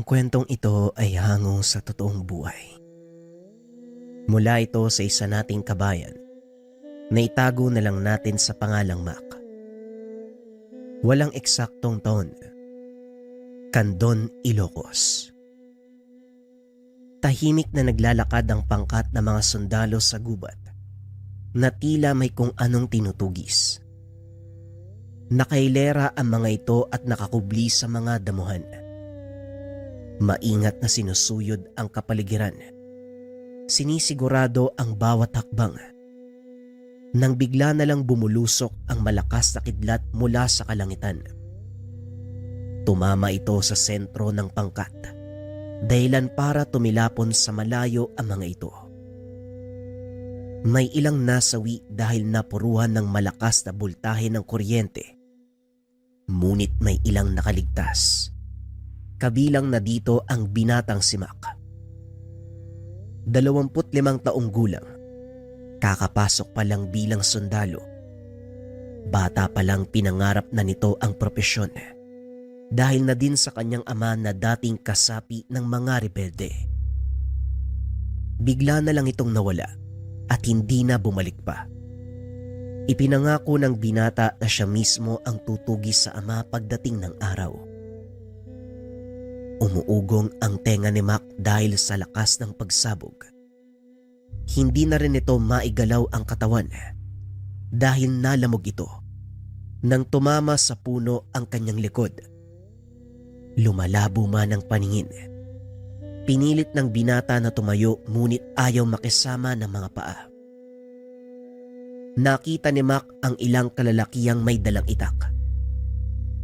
kwentong ito ay hango sa totoong buhay. Mula ito sa isa nating kabayan na itago na lang natin sa pangalang Mac. Walang eksaktong taon. Candon, Ilocos. Tahimik na naglalakad ang pangkat na mga sundalo sa gubat na tila may kung anong tinutugis. Nakailera ang mga ito at nakakubli sa mga damuhan. Maingat na sinusuyod ang kapaligiran. Sinisigurado ang bawat hakbang. Nang bigla na lang bumulusok ang malakas na kidlat mula sa kalangitan. Tumama ito sa sentro ng pangkat, dahilan para tumilapon sa malayo ang mga ito. May ilang nasawi dahil napuruhan ng malakas na bultahe ng kuryente. Ngunit may ilang nakaligtas. Kabilang na dito ang binatang si Mac. 25 taong gulang. Kakapasok pa lang bilang sundalo. Bata pa lang pinangarap na nito ang propesyon dahil na din sa kanyang ama na dating kasapi ng mga rebelde. Bigla na lang itong nawala at hindi na bumalik pa. Ipinangako ng binata na siya mismo ang tutugis sa ama pagdating ng araw. Umuugong ang tenga ni Mac dahil sa lakas ng pagsabog. Hindi na rin ito maigalaw ang katawan dahil nalamog ito nang tumama sa puno ang kanyang likod. Lumalabo man ang paningin. Pinilit ng binata na tumayo ngunit ayaw makisama ng mga paa. Nakita ni Mac ang ilang kalalakihang may dalang itak.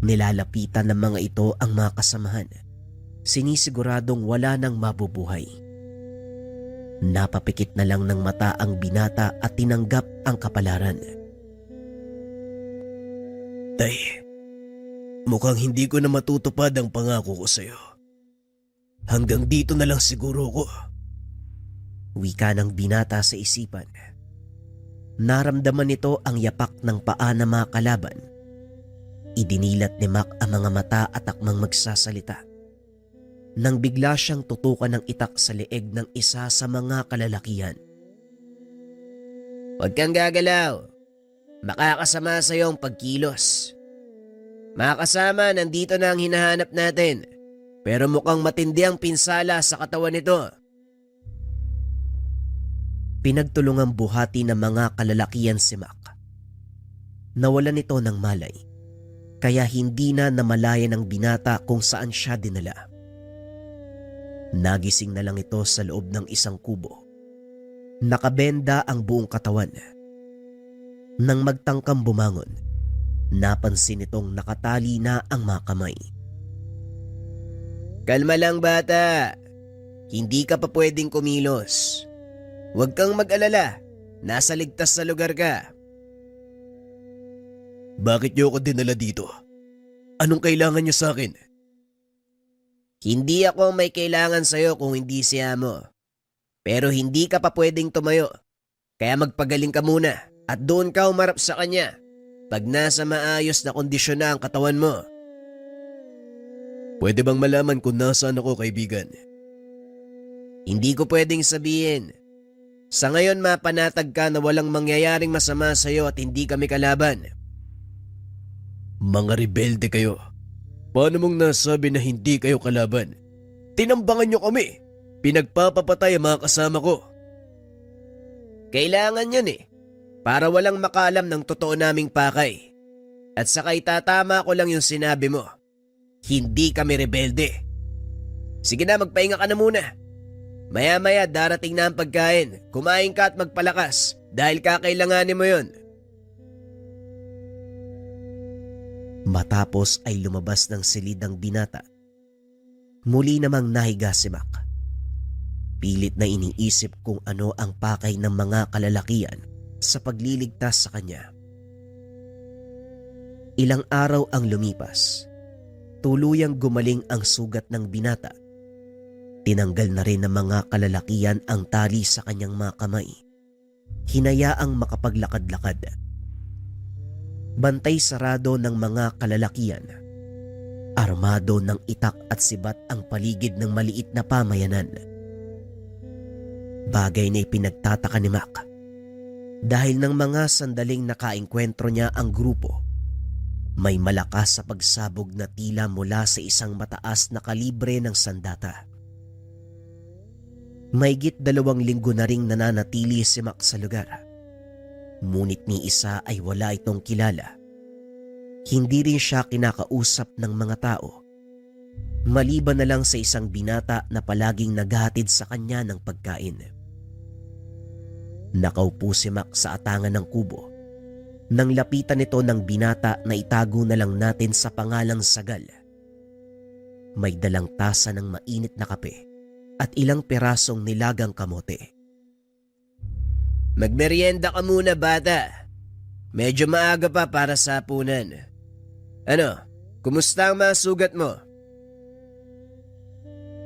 Nilalapitan ng mga ito ang mga kasamahan. Sinisiguradong wala nang mabubuhay. Napapikit na lang ng mata ang binata at tinanggap ang kapalaran. Tay, mukhang hindi ko na matutupad ang pangako ko sa'yo. Hanggang dito na lang siguro ko. Wika ng binata sa isipan. Naramdaman nito ang yapak ng paa ng mga kalaban. Idinilat ni Mac ang mga mata at akmang magsasalita. Nang bigla siyang tutukan ng itak sa leeg ng isa sa mga kalalakihan. Huwag kang gagalaw. Makakasama sa iyong pagkilos. Mga kasama, nandito na ang hinahanap natin. Pero mukhang matindi ang pinsala sa katawan nito. Pinagtulungang buhati ng mga kalalakihan si Mac. Nawalan ito ng malay, kaya hindi na namalaya ng binata kung saan siya dinala. Nagising na lang ito sa loob ng isang kubo. Nakabenda ang buong katawan. Nang magtangkang bumangon, napansin itong nakatali na ang mga kamay. Kalma lang bata, hindi ka pa pwedeng kumilos. Huwag kang mag-alala, nasa ligtas na lugar ka. Bakit niyo ako dinala dito? Anong kailangan niyo sa akin? Hindi ako may kailangan sa'yo kung hindi si Amo. Pero hindi ka pa pwedeng tumayo. Kaya magpagaling ka muna at doon ka umarap sa kanya pag nasa maayos na kondisyon na ang katawan mo. Pwede bang malaman kung nasaan ako, kaibigan? Hindi ko pwedeng sabihin. Sa ngayon mapanatag ka na walang mangyayaring masama sa'yo at hindi kami kalaban. Mga rebelde kayo. Paano mong nasabi na hindi kayo kalaban? Tinambangan niyo kami. Pinagpapapatay ang mga kasama ko. Kailangan yun para walang makaalam ng totoo naming pakay. At saka itatama ko lang yung sinabi mo. Hindi kami rebelde. Sige na, magpahinga ka na muna. Maya-maya darating na ang pagkain. Kumain ka at magpalakas dahil kakailanganin mo yun. Matapos ay lumabas ng silid ang binata. Muli namang nahiga si Mac. Pilit na iniisip kung ano ang pakay ng mga kalalakihan sa pagliligtas sa kanya. Ilang araw ang lumipas. Tuluyang gumaling ang sugat ng binata. Tinanggal na rin ng mga kalalakihan ang tali sa kanyang mga kamay. Hinayaang makapaglakad-lakad. Bantay sarado ng mga kalalakihan. Armado ng itak at sibat ang paligid ng maliit na pamayanan. Bagay na ipinagtataka ni Mac dahil ng mga sandaling nakaengkwentro niya ang grupo, may malakas sa pagsabog na tila mula sa isang mataas na kalibre ng sandata. Mahigit 2 linggo na ring nananatili si Mac sa lugar. Ngunit ni isa ay wala itong kilala. Hindi rin siya kinakausap ng mga tao, maliban na lang sa isang binata na palaging naghahatid sa kanya ng pagkain. Nakaupo si Mac sa atangan ng kubo nang lapitan nito ng binata na itago na lang natin sa pangalang Sagal. May dalang tasa ng mainit na kape at ilang perasong nilagang kamote. "Magmerienda ka muna, bata. Medyo maaga pa para sa hapunan. Ano, kumusta ang mga sugat mo?"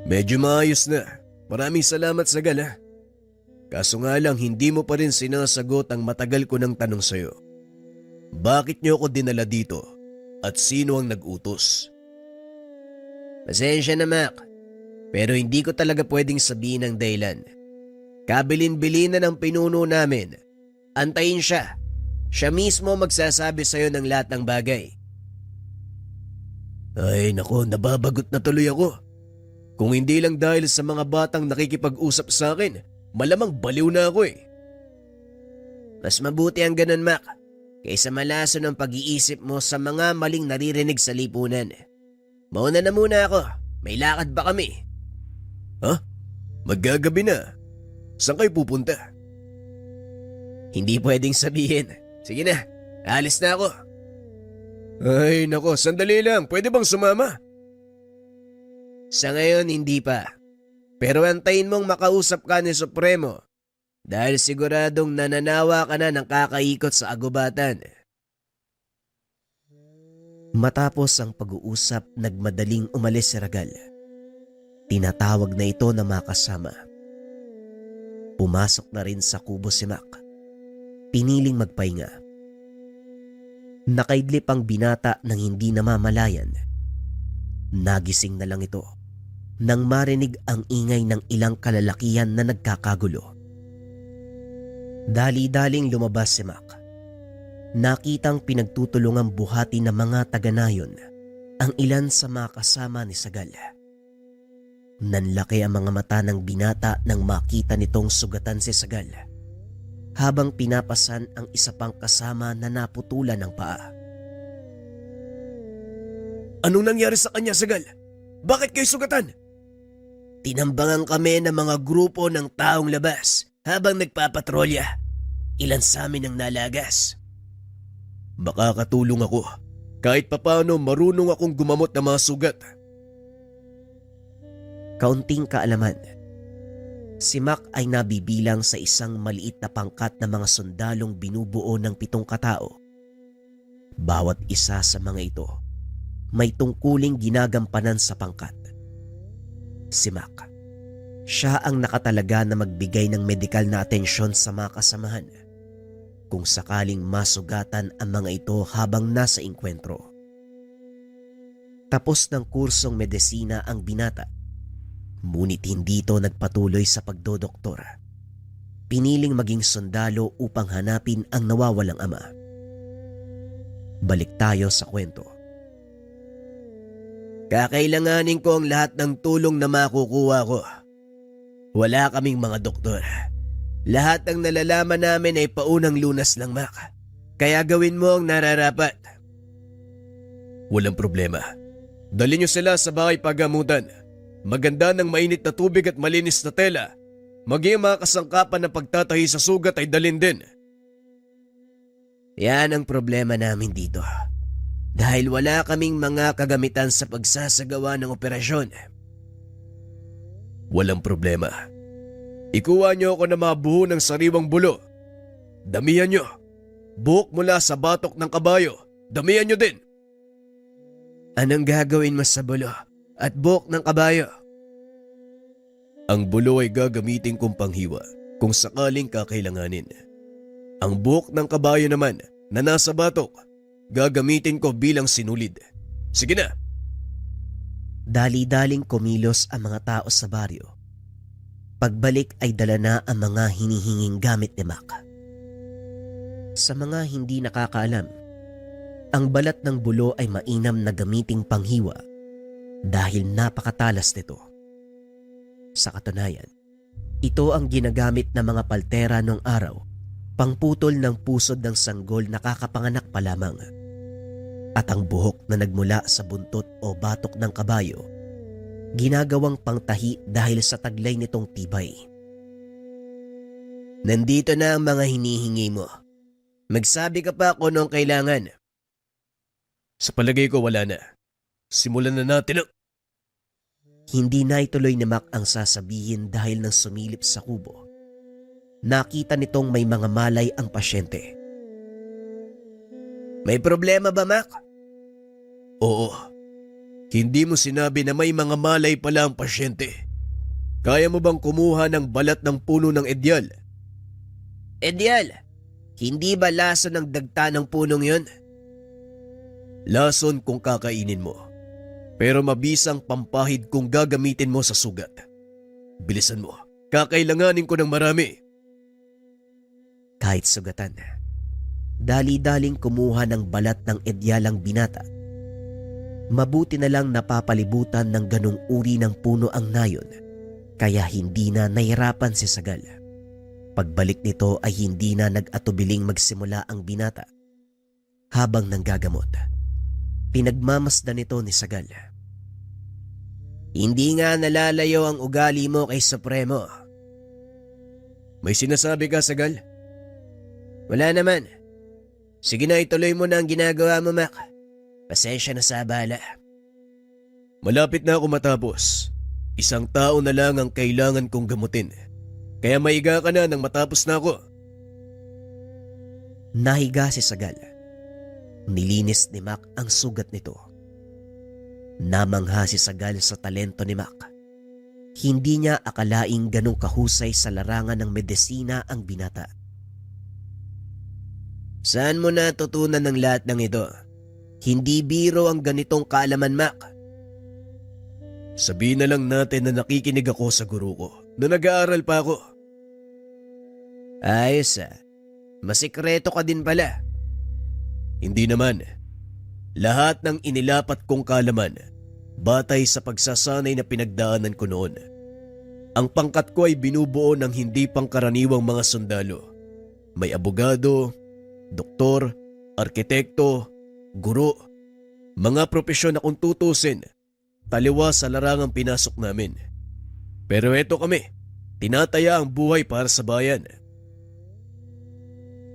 "Medyo maayos na. Maraming salamat, Sagal, ha. Kaso nga lang hindi mo pa rin sinasagot ang matagal ko ng tanong sa'yo. Bakit niyo ako dinala dito at sino ang nag-utos?" "Pasensya na, Mac. Pero hindi ko talaga pwedeng sabihin ang dahilan. Kabilin-bilin na ng pinuno namin. Antayin siya. Siya mismo magsasabi sa'yo ng lahat ng bagay." "Ay nako, nababagot na tuloy ako. Kung hindi lang dahil sa mga batang nakikipag-usap sa akin, malamang baliw na ako eh." "Mas mabuti ang ganun, Mac, kaysa malaso ng pag-iisip mo sa mga maling naririnig sa lipunan. Mauna na muna ako. May lakad ba kami?" "Ha? Maggagabi na. Saan kayo pupunta?" "Hindi pwedeng sabihin. Sige na, alis na ako." "Ay nako, sandali lang. Pwede bang sumama?" "Sa ngayon hindi pa. Pero antayin mong makausap ka ni Supremo dahil siguradong nananawa ka na ng kakaikot sa agubatan." Matapos ang pag-uusap, nagmadaling umalis si Ragal. Tinatawag na ito na makasama. Pumasok na rin sa kubo si Mac. Piniling magpahinga. Nakaidlip ang binata nang hindi namamalayan. Nagising na lang ito nang marinig ang ingay ng ilang kalalakihan na nagkakagulo. Dali-daling lumabas si Mac. Nakitang pinagtutulungang buhati ng mga taga-nayon ang ilan sa mga kasama ni Sagal. Nanlaki ang mga mata ng binata nang makita nitong sugatan si Sagal, habang pinapasan ang isa pang kasama na naputulan ng paa. "Anong nangyari sa kanya, Sagal? Bakit kayo sugatan?" "Tinambangan kami ng mga grupo ng taong labas habang nagpapatrolya. Ilan sa amin ang nalagas." "Makakatulong ako. Kahit papano marunong akong gumamot ng mga sugat." Kaunting kaalaman. Si Mac ay nabibilang sa isang maliit na pangkat na mga sundalong binubuo ng 7 katao. Bawat isa sa mga ito may tungkuling ginagampanan sa pangkat. Si Mac, siya ang nakatalaga na magbigay ng medikal na atensyon sa mga kasamahan kung sakaling masugatan ang mga ito habang nasa engkwentro. Tapos ng kursong medisina ang binata, ngunit hindi ito nagpatuloy sa pagdodoktor. Piniling maging sundalo upang hanapin ang nawawalang ama. Balik tayo sa kwento. "Kakailanganin ko ang lahat ng tulong na makukuha ko. Wala kaming mga doktor. Lahat ng nalalaman namin ay paunang lunas lang, Mac. Kaya gawin mo ang nararapat." "Walang problema. Dali niyo sila sa bahay pagamutan. Maganda ng mainit na tubig at malinis na tela. Maging mga kasangkapan ng pagtatahi sa sugat ay dalin din." "Yan ang problema namin dito. Dahil wala kaming mga kagamitan sa pagsasagawa ng operasyon." "Walang problema. Ikuha niyo ako ng mga buho ng sariwang bulo. Damihan niyo. Buhok mula sa batok ng kabayo. Damihan niyo din." "Anong gagawin mo sa bulo at buhok ng kabayo?" "Ang bulo ay gagamitin kong panghiwa kung sakaling kakailanganin. Ang buhok ng kabayo naman na nasa batok, gagamitin ko bilang sinulid. Sige na, Dali-daling kumilos ang mga tao sa baryo. Pagbalik ay dala na ang mga hinihinging gamit ni Mac. Sa mga hindi nakakaalam, ang balat ng bulo ay mainam na gamiting panghiwa dahil napakatalas nito. Sa katunayan, ito ang ginagamit ng mga paltera noong araw, pangputol ng pusod ng sanggol na kakapanganak pa lamang. At ang buhok na nagmula sa buntot o batok ng kabayo, ginagawang pangtahi dahil sa taglay nitong tibay. Nandito na ang mga hinihingi mo. Magsabi ka pa kung anong kailangan. Sa palagay ko wala na. Simulan na natin ang... Hindi na ituloy ni Mac ang sasabihin dahil nang sumilip sa kubo. Nakita nitong may mga malay ang pasyente. May problema ba, Mac? Oo. Hindi mo sinabi na may mga malay pala ang pasyente. Kaya mo bang kumuha ng balat ng puno ng edyal? Edyal? Hindi ba lason ng dagta ng punong yon? Lason kung kakainin mo. Pero mabisang pampahid kung gagamitin mo sa sugat. Bilisan mo. Kakailanganin ko ng marami. Kahit sugatan, dali-daling kumuha ng balat ng edyalang binata. Mabuti na lang napapalibutan ng ganong uri ng puno ang nayon, kaya hindi na nahirapan si Sagal. Pagbalik nito ay hindi na nag-atubiling magsimula ang binata. Habang nanggagamot, pinagmamasdan nito ni Sagal. Hindi nga nalalayo ang ugali mo kay Supremo. May sinasabi ka, Sagal? Wala naman. Sige na, ituloy mo na ang ginagawa mo, Mac. Pasensya na sa abala. Malapit na ako matapos. Isang tao na lang ang kailangan kong gamutin. Kaya maiga ka na nang matapos na ako. Nahiga si Sagal. Nilinis ni Mac ang sugat nito. Namangha si Sagal sa talento ni Mac. Hindi niya akalaing ganong kahusay sa larangan ng medisina ang binata. Saan mo natutunan ng lahat ng ito? Hindi biro ang ganitong kaalaman, Mac. Sabihin na lang natin na nakikinig ako sa guru ko na nag-aaral pa ako. Ayos ah. Masikreto ka din pala. Hindi naman. Lahat ng inilapat kong kaalaman batay sa pagsasanay na pinagdaanan ko noon. Ang pangkat ko ay binubuo ng hindi pangkaraniwang mga sundalo. May abogado, doktor, arkitekto, guro, mga propesyon na kung tutusin, taliwas sa larangang pinasok namin. Pero eto kami, tinataya ang buhay para sa bayan.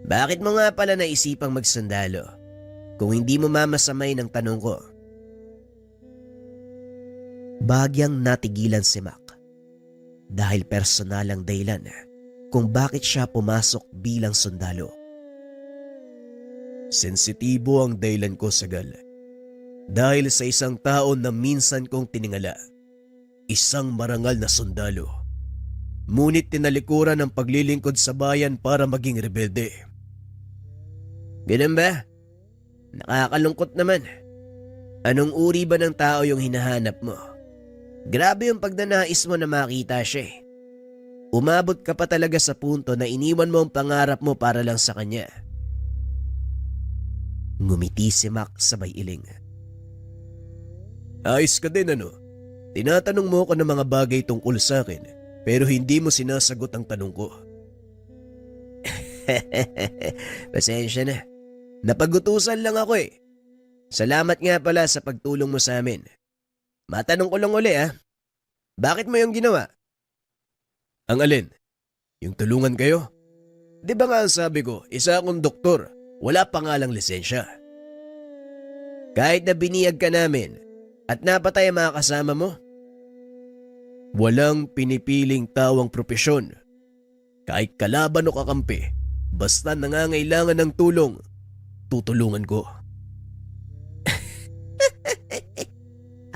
Bakit mo nga pala naisipang magsundalo kung hindi mo mamasamay ng tanong ko? Bagyang natigilan si Mac dahil personalang dahilan kung bakit siya pumasok bilang sundalo. Sensitibo ang dahilan ko, Sagal. Dahil sa isang tao na minsan kong tiningala, isang marangal na sundalo. Ngunit tinalikuran ang paglilingkod sa bayan para maging rebelde. Ganun ba? Nakakalungkot naman. Anong uri ba ng tao yung hinahanap mo? Grabe yung pagnanais mo na makita siya eh. Umabot ka pa talaga sa punto na iniwan mo ang pangarap mo para lang sa kanya. Ngumiti si Mac sabay iling. Ayos ka din ano? Tinatanong mo ko ng mga bagay tungkol sa akin pero hindi mo sinasagot ang tanong ko. Pasensya na. Napagutusan lang ako eh. Salamat nga pala sa pagtulong mo sa amin. Matanong ko lang uli ah. Bakit mo yung ginawa? Ang alin? Yung tulungan kayo? Di ba nga ang sabi ko, isa akong doktor. Wala pa nga lang lisensya. Kahit na biniyag ka namin at napatay ang mga kasama mo, walang pinipiling tawang propesyon. Kahit kalaban o kakampi, basta nangangailangan ng tulong, tutulungan ko.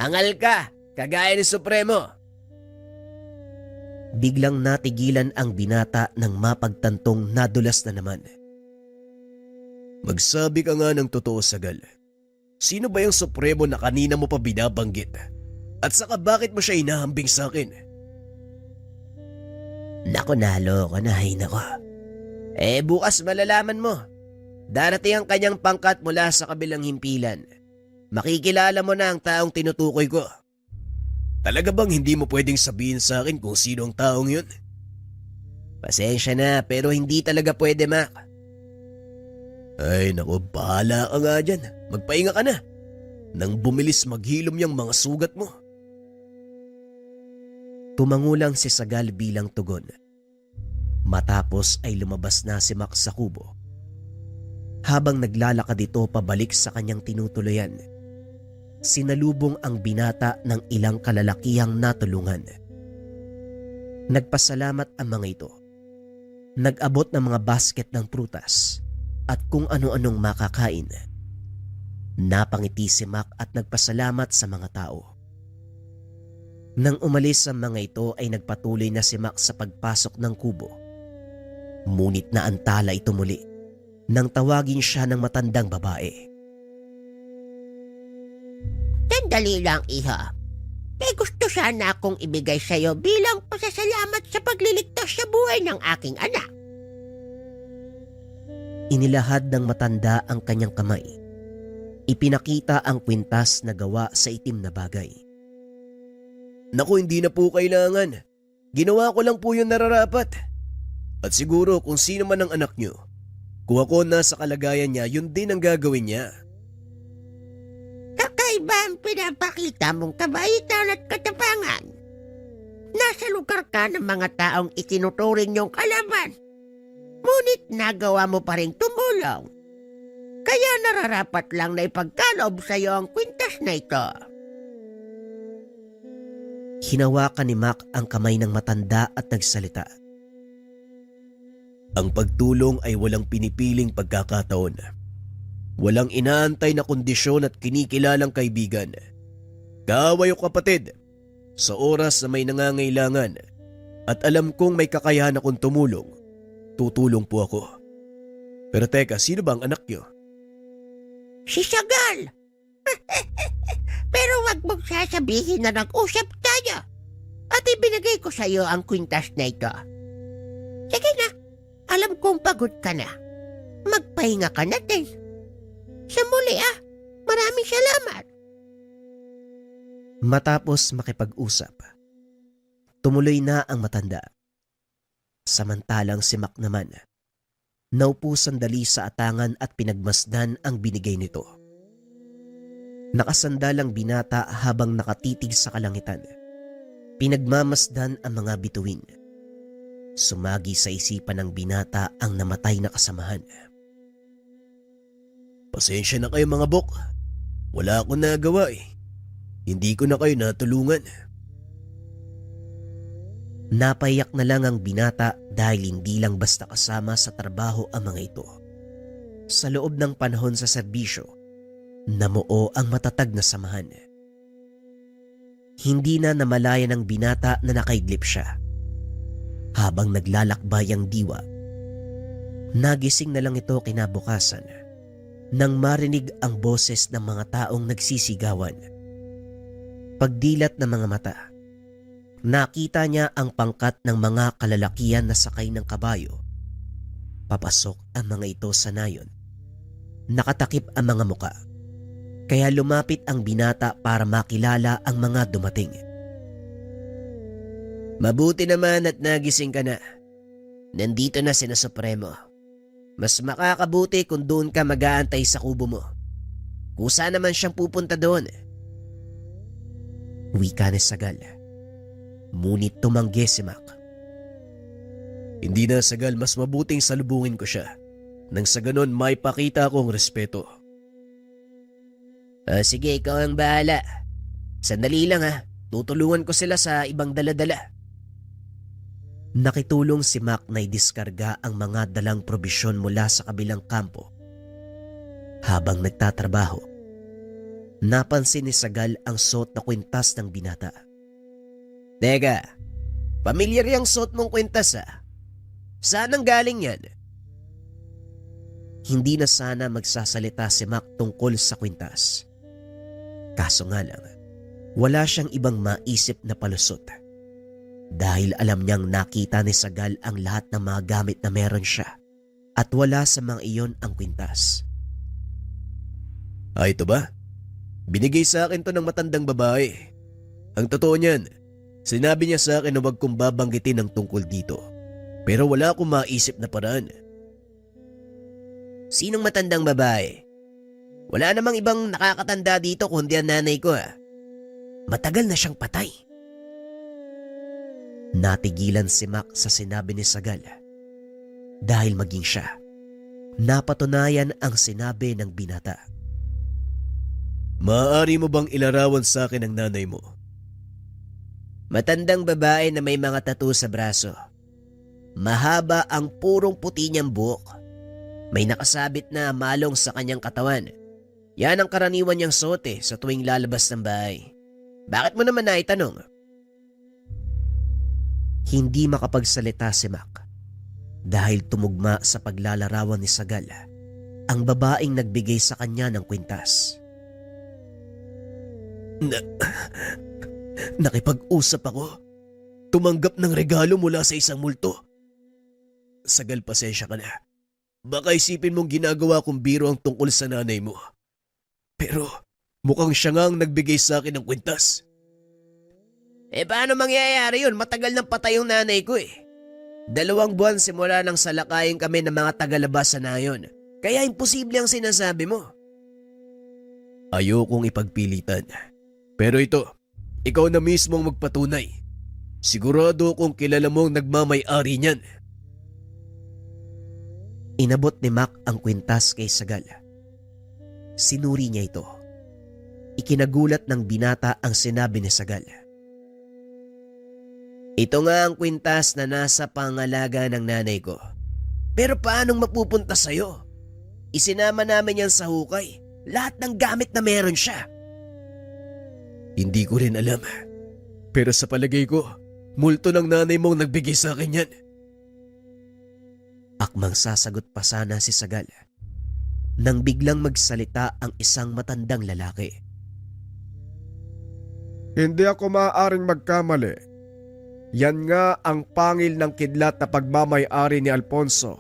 Hangal ka, kagaya ni Supremo. Biglang natigilan ang binata nang mapagtantong nadulas na naman. Magsabi ka nga ng totoo, Sagal. Sino ba yung Supremo na kanina mo pa binabanggit? At saka bakit mo siya inahambing sa akin? Nako, naloko na, ay nako. Bukas malalaman mo. Darating ang kanyang pangkat mula sa kabilang himpilan. Makikilala mo na ang taong tinutukoy ko. Talaga bang hindi mo pwedeng sabihin sa akin kung sino ang taong yun? Pasensya na, pero hindi talaga pwede, Mac. Ay nako, bahala ka nga dyan. Magpahinga ka na. Nang bumilis maghilom yung mga sugat mo. Tumangulang si Sagal bilang tugon. Matapos ay lumabas na si Mac sa kubo. Habang naglalakad ito pabalik sa kanyang tinutuluyan, sinalubong ang binata ng ilang kalalakihang natulungan. Nagpasalamat ang mga ito. Nag-abot ng mga basket ng prutas at kung ano-anong makakain. Napangiti si Mac at nagpasalamat sa mga tao. Nang umalis ang mga ito ay nagpatuloy na si Mac sa pagpasok ng kubo. Ngunit naantala ito muli nang tawagin siya ng matandang babae. Sandali lang, iha. May gusto sana akong ibigay sa iyo bilang pasasalamat sa pagliligtas sa buhay ng aking anak. Inilahad ng matanda ang kanyang kamay. Ipinakita ang kwintas na gawa sa itim na bagay. Naku, hindi na po kailangan. Ginawa ko lang po yung nararapat. At siguro kung sino man ang anak nyo, kung ako nasa kalagayan niya, yun din ang gagawin niya. Kakaiba ang pinapakita mong kabaitan at katapangan. Nasa lugar ka ng mga taong itinuturing niyong kalaban. Ngunit nagawa mo pa rin tumulong. Kaya nararapat lang na ipagkaloob sa iyo ang kwintas na ito. Hinawakan ni Mac ang kamay ng matanda at nagsalita. Ang pagtulong ay walang pinipiling pagkakataon. Walang inaantay na kondisyon at kinikilalang kaibigan. Kaaway o kapatid, sa oras na may nangangailangan at alam kong may kakayahan akong tumulong, tutulong po ako. Pero teka, sino ba ang anak niyo? Si Sagal! Pero wag mong sasabihin na nag-usap tayo at ibinigay ko sa iyo ang kwintas na ito. Sige na, alam kong pagod ka na. Magpahinga ka na din. Sa muli maraming salamat. Matapos makipag-usap, tumuloy na ang matanda. Samantalang si Mac naman, naupo sandali sa atangan at pinagmasdan ang binigay nito. Nakasandalang binata habang nakatitig sa kalangitan. Pinagmamasdan ang mga bituin. Sumagi sa isipan ng binata ang namatay na kasamahan. Pasensya na kayo mga bok. Wala akong nagawa eh. Hindi ko na kayo natulungan. Napayak na lang ang binata dahil hindi lang basta kasama sa trabaho ang mga ito. Sa loob ng panahon sa serbisyo, namuo ang matatag na samahan. Hindi na namalaya ng binata na nakaidlip siya. Habang naglalakbay ang diwa, nagising na lang ito kinabukasan nang marinig ang boses ng mga taong nagsisigawan. Pagdilat ng mga mata, nakita niya ang pangkat ng mga kalalakian na sakay ng kabayo. Papasok ang mga ito sa nayon. Nakatakip ang mga muka. Kaya lumapit ang binata para makilala ang mga dumating. Mabuti naman at nagising ka na. Nandito na sina Supremo. Mas makakabuti kung doon ka mag-aantay sa kubo mo. Kusa naman siyang pupunta doon. Wika ni Sagal. Ngunit tumanggi si Mac. Hindi na, Sagal, mas mabuting salubungin ko siya. Nang sa ganon may pakita akong respeto. Sige, ikaw ang bahala. Sandali lang tutulungan ko sila sa ibang daladala. Nakitulong si Mac na idiskarga ang mga dalang probisyon mula sa kabilang kampo. Habang nagtatrabaho, napansin ni Sagal ang suot na kwintas ng binata. Teka, pamilyar yung suot mong kwintas Saan ang galing yan? Hindi na sana magsasalita si Mac tungkol sa kwintas. Kaso nga lang, Wala siyang ibang maisip na palusot dahil alam niyang nakita ni Sagal ang lahat ng mga gamit na meron siya at wala sa mga iyon ang kwintas. Ito ba? Binigay sa akin to ng matandang babae. Ang totoo niyan, sinabi niya sa akin na huwag kong babanggitin ang tungkol dito. Pero wala akong maisip na paraan. Sinong matandang babae? Wala namang ibang nakakatanda dito kundi ang nanay ko . Matagal na siyang patay. Natigilan si Mac sa sinabi ni Sagal. Dahil maging siya, napatunayan ang sinabi ng binata. Maaari mo bang ilarawan sa akin ang nanay mo? Matandang babae na may mga tattoo sa braso. Mahaba ang purong puti niyang buhok. May nakasabit na malong sa kanyang katawan. Yan ang karaniwan niyang suot sa tuwing lalabas ng bahay. Bakit mo naman naitanong? Hindi makapagsalita si Mac dahil tumugma sa paglalarawan ni Sagal ang babaeng nagbigay sa kanya ng kwintas. Nakipag-usap ako. Tumanggap ng regalo mula sa isang multo. Sagal, pasensya ka na. Baka isipin mong ginagawa kong biro ang tungkol sa nanay mo. Pero mukhang siya nga ang nagbigay sa akin ng kwintas. Paano mangyayari yun? Matagal nang patay yung nanay ko . 2 buwan simula nang salakayin kami ng mga tagalabasa na yun. Kaya imposible ang sinasabi mo. Ayokong ipagpilitan. Pero ito, ikaw na mismo ang magpatunay. Sigurado kong kilala mo ang nagmamay-ari niyan. Inabot ni Mac ang kwintas kay Sagal. Sinuri niya ito. Ikinagulat ng binata ang sinabi ni Sagal. Ito nga ang kwintas na nasa pangalaga ng nanay ko. Pero paanong mapupunta sa'yo? Isinama namin yan sa hukay. Lahat ng gamit na meron siya. Hindi ko rin alam. Pero sa palagay ko, multo ng nanay mong nagbigay sa akin yan. Akmang sasagot pa sana si Sagal nang biglang magsalita ang isang matandang lalaki. Hindi ako maaaring magkamali. Yan nga ang pangil ng kidlat na pagmamay-ari ni Alfonso.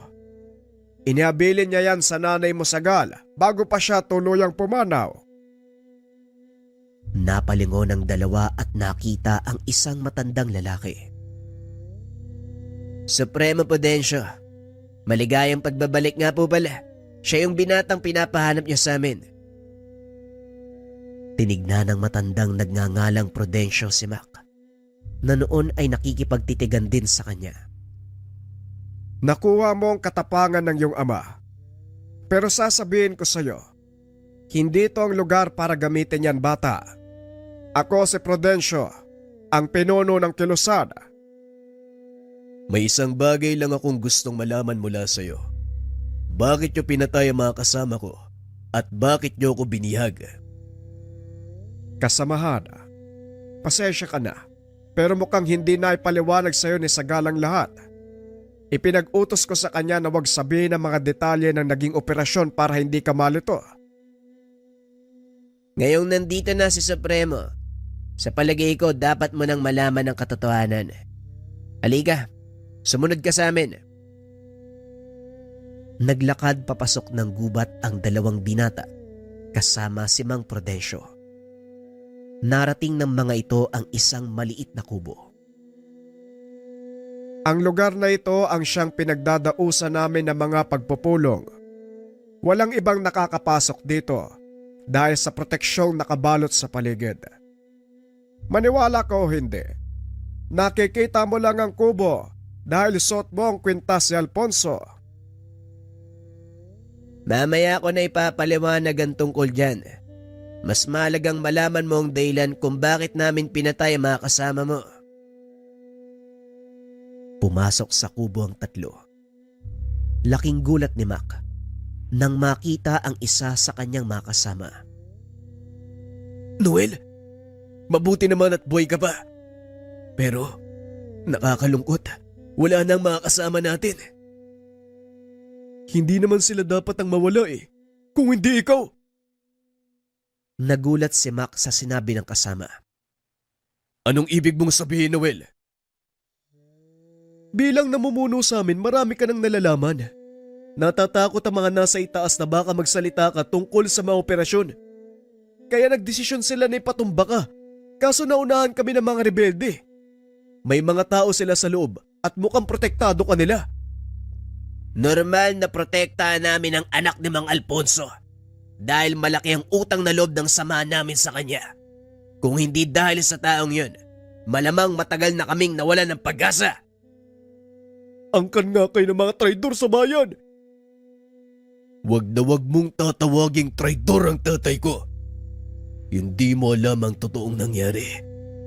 Inihabilin niya yan sa nanay mo, Sagal, bago pa siya tuluyang pumanaw. Napalingon ng dalawa at nakita ang isang matandang lalaki. Supremo Prudencio, maligayang pagbabalik nga po pala. Siya yung binatang pinapahanap niyo sa amin. Tinignan ng matandang nagngangalang Prudencio si Mac, na noon ay nakikipagtitigan din sa kanya. Nakuha mo ang katapangan ng iyong ama. Pero sasabihin ko sa iyo, hindi ito ang lugar para gamitin yan, bata. Ako si Prudencio, ang pinuno ng kilusan. May isang bagay lang akong gustong malaman mula sa iyo. Bakit niyo pinatay ang mga kasama ko at bakit niyo ako binihag? Kasamahan, pasensya ka na, pero mukhang hindi na ipaliwanag sa iyo ni Sagal ang lahat. Ipinag-utos ko sa kanya na huwag sabihin ang mga detalye ng naging operasyon para hindi ka malito. Ngayong nandito na si Supremo, sa palagay ko dapat mo nang malaman ang katotohanan. Halika, sumunod ka sa amin. Naglakad papasok ng gubat ang dalawang binata kasama si Mang Prudencio. Narating ng mga ito ang isang maliit na kubo. Ang lugar na ito ang siyang pinagdadausan namin ng mga pagpupulong. Walang ibang nakakapasok dito dahil sa proteksyong nakabalot sa paligid. Maniwala ka o hindi, nakikita mo lang ang kubo dahil suot mo ang kwintas si Alfonso. Mamaya ko na ipapaliwanag ang tungkol dyan. Mas mahalagang malaman mo ang dahilan kung bakit namin pinatay ang mga kasama mo. Pumasok sa kubo ang tatlo. Laking gulat ni Mac nang makita ang isa sa kanyang mga kasama. Noel, mabuti naman at buhay ka pa. Pero nakakalungkot, wala nang mga kasama natin. Hindi naman sila dapat ang mawala kung hindi ikaw. Nagulat si Mac sa sinabi ng kasama. Anong ibig mong sabihin, Noel? Bilang namumuno sa amin, marami ka nang nalalaman. Natatakot ang mga nasa itaas na baka magsalita ka tungkol sa mga operasyon. Kaya nagdesisyon sila na ipatumba ka. Kaso naunahan kami ng mga rebelde. May mga tao sila sa loob at mukhang protektado ka nila. Normal na protektahan namin ang anak ni Mang Alfonso dahil malaki ang utang na loob ng samahan namin sa kanya. Kung hindi dahil sa taong yun, malamang matagal na kaming nawalan ng pag-asa. Angkan nga kayo ng mga traidor sa bayan. Wag na wag mong tatawaging traidor ang tatay ko. Hindi mo alam ang totoong nangyari,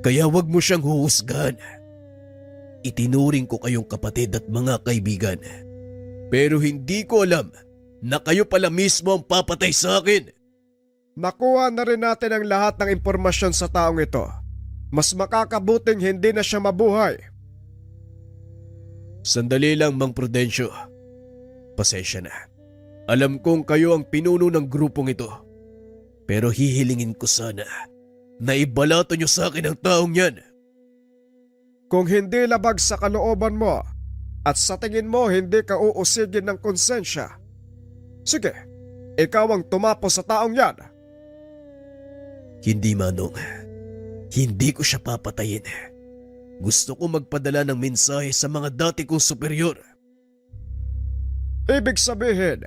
kaya wag mo siyang huhusgahan. Itinuring ko kayong kapatid at mga kaibigan. Pero hindi ko alam na kayo pala mismo ang papatay sa akin. Nakuha na rin natin ang lahat ng impormasyon sa taong ito. Mas makakabuting hindi na siya mabuhay. Sandali lang, Mang Prudencio. Pasensya na. Alam kong kayo ang pinuno ng grupong ito. Pero hihilingin ko sana na ibalato niyo sa akin ang taong yan. Kung hindi labag sa kalooban mo at sa tingin mo hindi ka uusigin ng konsensya, sige, ikaw ang tumapos sa taong yan. Hindi, Manong. Hindi ko siya papatayin. Gusto ko magpadala ng mensahe sa mga dati kong superior. Ibig sabihin,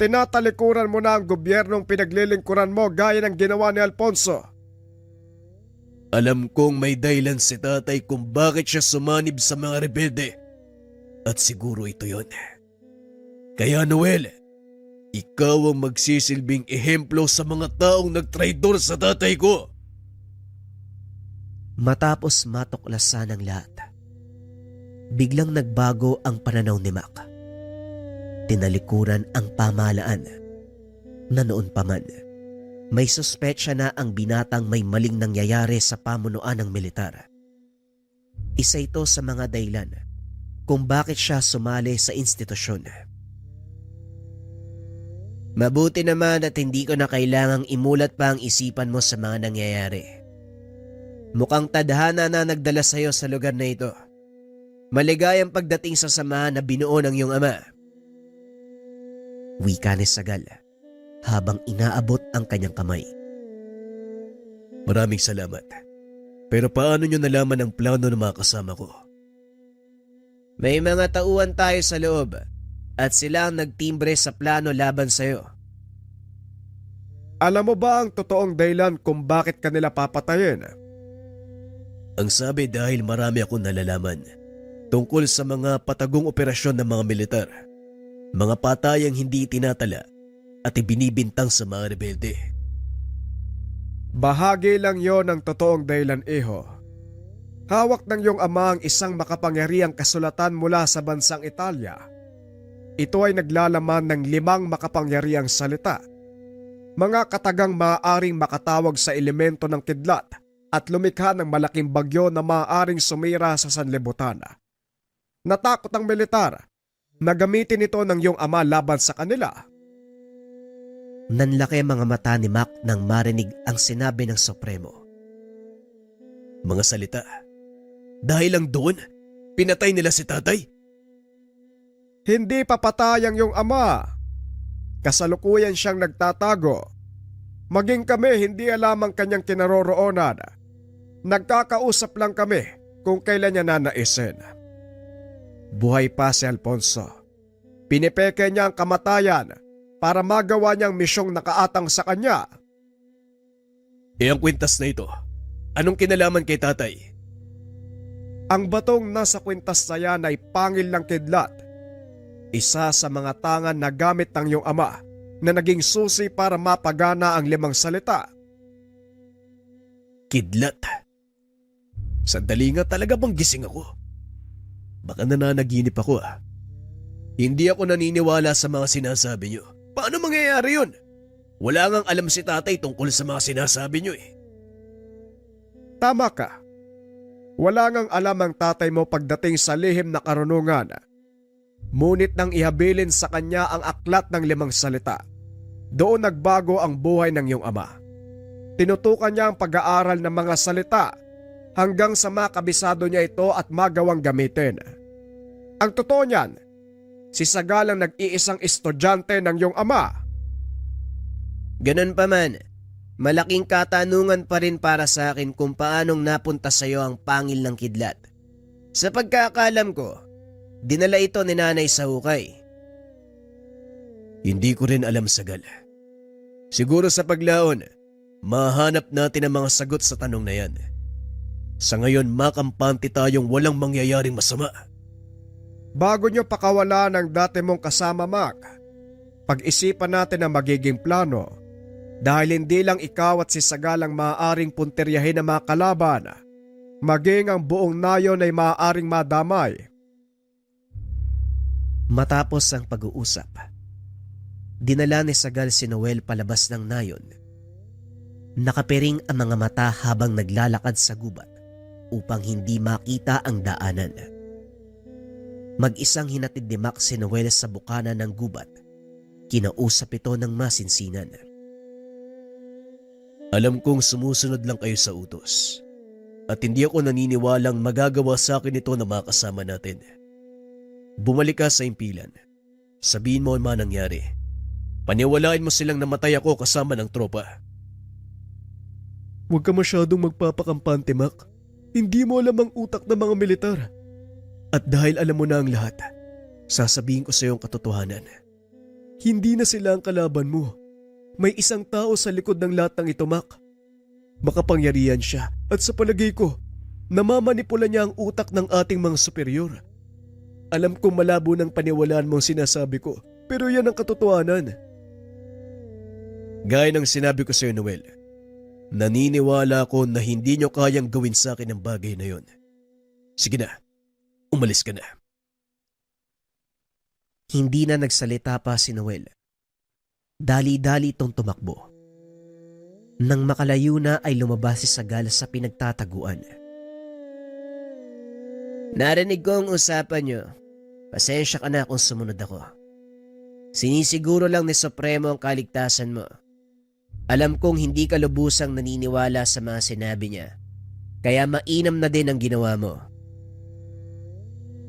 tinatalikuran mo na ang gobyernong pinaglilingkuran mo gaya ng ginawa ni Alfonso. Alam kong may dahilan si tatay kung bakit siya sumanib sa mga rebelde. At siguro ito yon. Kaya Noel, ikaw ang magsisilbing ehemplo sa mga taong nagtraidor sa tatay ko. Matapos matuklasan ang lahat, biglang nagbago ang pananaw ni Mac. Tinalikuran ang pamahalaan na noon pa man. May suspetsya na ang binatang may maling nangyayari sa pamunuan ng militar. Isa ito sa mga dahilan kung bakit siya sumali sa institusyon. Mabuti naman at hindi ko na kailangang imulat pa ang isipan mo sa mga nangyayari. Mukhang tadhana na nagdala sa iyo sa lugar na ito. Maligayang pagdating sa samahan na binuo ng iyong ama. Wika ni Sagal habang inaabot ang kanyang kamay. Maraming salamat. Pero paano nyo nalaman ang plano ng mga kasama ko? May mga tauhan tayo sa loob at sila ang nagtimbre sa plano laban sa iyo. Alam mo ba ang totoong dahilan kung bakit kanila papatayin? Ang sabi dahil marami akong nalalaman tungkol sa mga patagong operasyon ng mga militar. Mga patayang hindi tinatala at ibinibintang sa mga rebelde. Bahagi lang yon ng totoong dahilan, iho. Hawak ng iyong ama ang isang makapangyarihang kasulatan mula sa bansang Italia. Ito ay naglalaman ng 5 makapangyarihang salita. Mga katagang maaaring makatawag sa elemento ng kidlat at lumikha ng malaking bagyo na maaaring sumira sa sanlibutan. Natakot ang militar na gamitin ito ng iyong ama laban sa kanila. Nanlaki ang mga mata ni Mac nang marinig ang sinabi ng Supremo. Mga salita. Dahil lang doon, pinatay nila si tatay? Hindi papatay ang iyong ama. Kasalukuyan siyang nagtatago. Maging kami hindi alam ang kanyang kinaroroonan. Nagkakausap lang kami kung kailan niya nanaisin. Buhay pa si Alfonso. Pinipeke niya ang kamatayan para magawa niyang misyong nakaatang sa kanya. Ang kwintas na ito, anong kinalaman kay tatay? Ang batong nasa kwintas na yan ay pangil ng kidlat. Isa sa mga tangan na gamit ng iyong ama na naging susi para mapagana ang 5 salita. Kidlat. Sandali nga, talaga bang gising ako? Baka nananaginip ako ah. Hindi ako naniniwala sa mga sinasabi niyo. Paano mangyayari yun? Wala ngang alam si tatay tungkol sa mga sinasabi niyo eh. Tama ka. Wala ngang alam ang tatay mo pagdating sa lihim na karunungan. Ngunit nang ihabilin sa kanya ang aklat ng 5 salita, doon nagbago ang buhay ng iyong ama. Tinutukan niya ang pag-aaral ng mga salita hanggang sa makabisado niya ito at magawang gamitin. Ang totoo niyan, si Sagal ang nag-iisang estudyante ng iyong ama. Ganun pa man, malaking katanungan pa rin para sa akin kung paanong napunta sa iyo ang pangil ng kidlat. Sa pagkakalam ko, dinala ito ni nanay sa hukay. Hindi ko rin alam, Sagal. Siguro sa paglaon, mahanap natin ang mga sagot sa tanong na yan. Sa ngayon, makampante tayong walang mangyayaring masama. Bago niyo pakawala ng dati mong kasama, Mac, pag-isipan natin ang magiging plano dahil hindi lang ikaw at si Sagal ang maaaring punteryahin ng mga kalaban, maging ang buong nayon ay maaaring madamay. Matapos ang pag-uusap, dinala ni Sagal si Noel palabas ng nayon. Nakapiring ang mga mata habang naglalakad sa gubat upang hindi makita ang daanan. Mag-isang hinatid ni Mac si Noel sa bukana ng gubat. Kinausap ito ng masinsinan. Alam kong sumusunod lang kayo sa utos. At hindi ako naniniwalang magagawa sa akin ito na makasama natin. Bumalik ka sa impilan. Sabihin mo ang mga nangyari. Paniwalain mo silang namatay ako kasama ng tropa. Huwag ka masyadong magpapakampante, Mac. Hindi mo alam ang utak ng mga militar. At dahil alam mo na ang lahat, sasabihin ko sa iyo ang katotohanan. Hindi na sila ang kalaban mo. May isang tao sa likod ng lahat ng ito, Mac. Makapangyarihan siya at sa palagay ko, namamanipula niya ang utak ng ating mga superior. Alam kong malabo ng paniwalaan mo ang sinasabi ko, pero yan ang katotohanan. Gaya ng sinabi ko sa iyo, Noel, naniniwala ako na hindi niyo kayang gawin sa akin ang bagay na yon. Sige na, umalis ka na. Hindi na nagsalita pa si Noel. Dali-dali itong tumakbo. Nang makalayo na ay lumabas si Sagal sa pinagtataguan. Narinig ko ang usapan niyo. Pasensya ka na kung sumunod ako. Sinisiguro lang ni Supremo ang kaligtasan mo. Alam kong hindi ka lubusang naniniwala sa mga sinabi niya. Kaya mainam na din ang ginawa mo.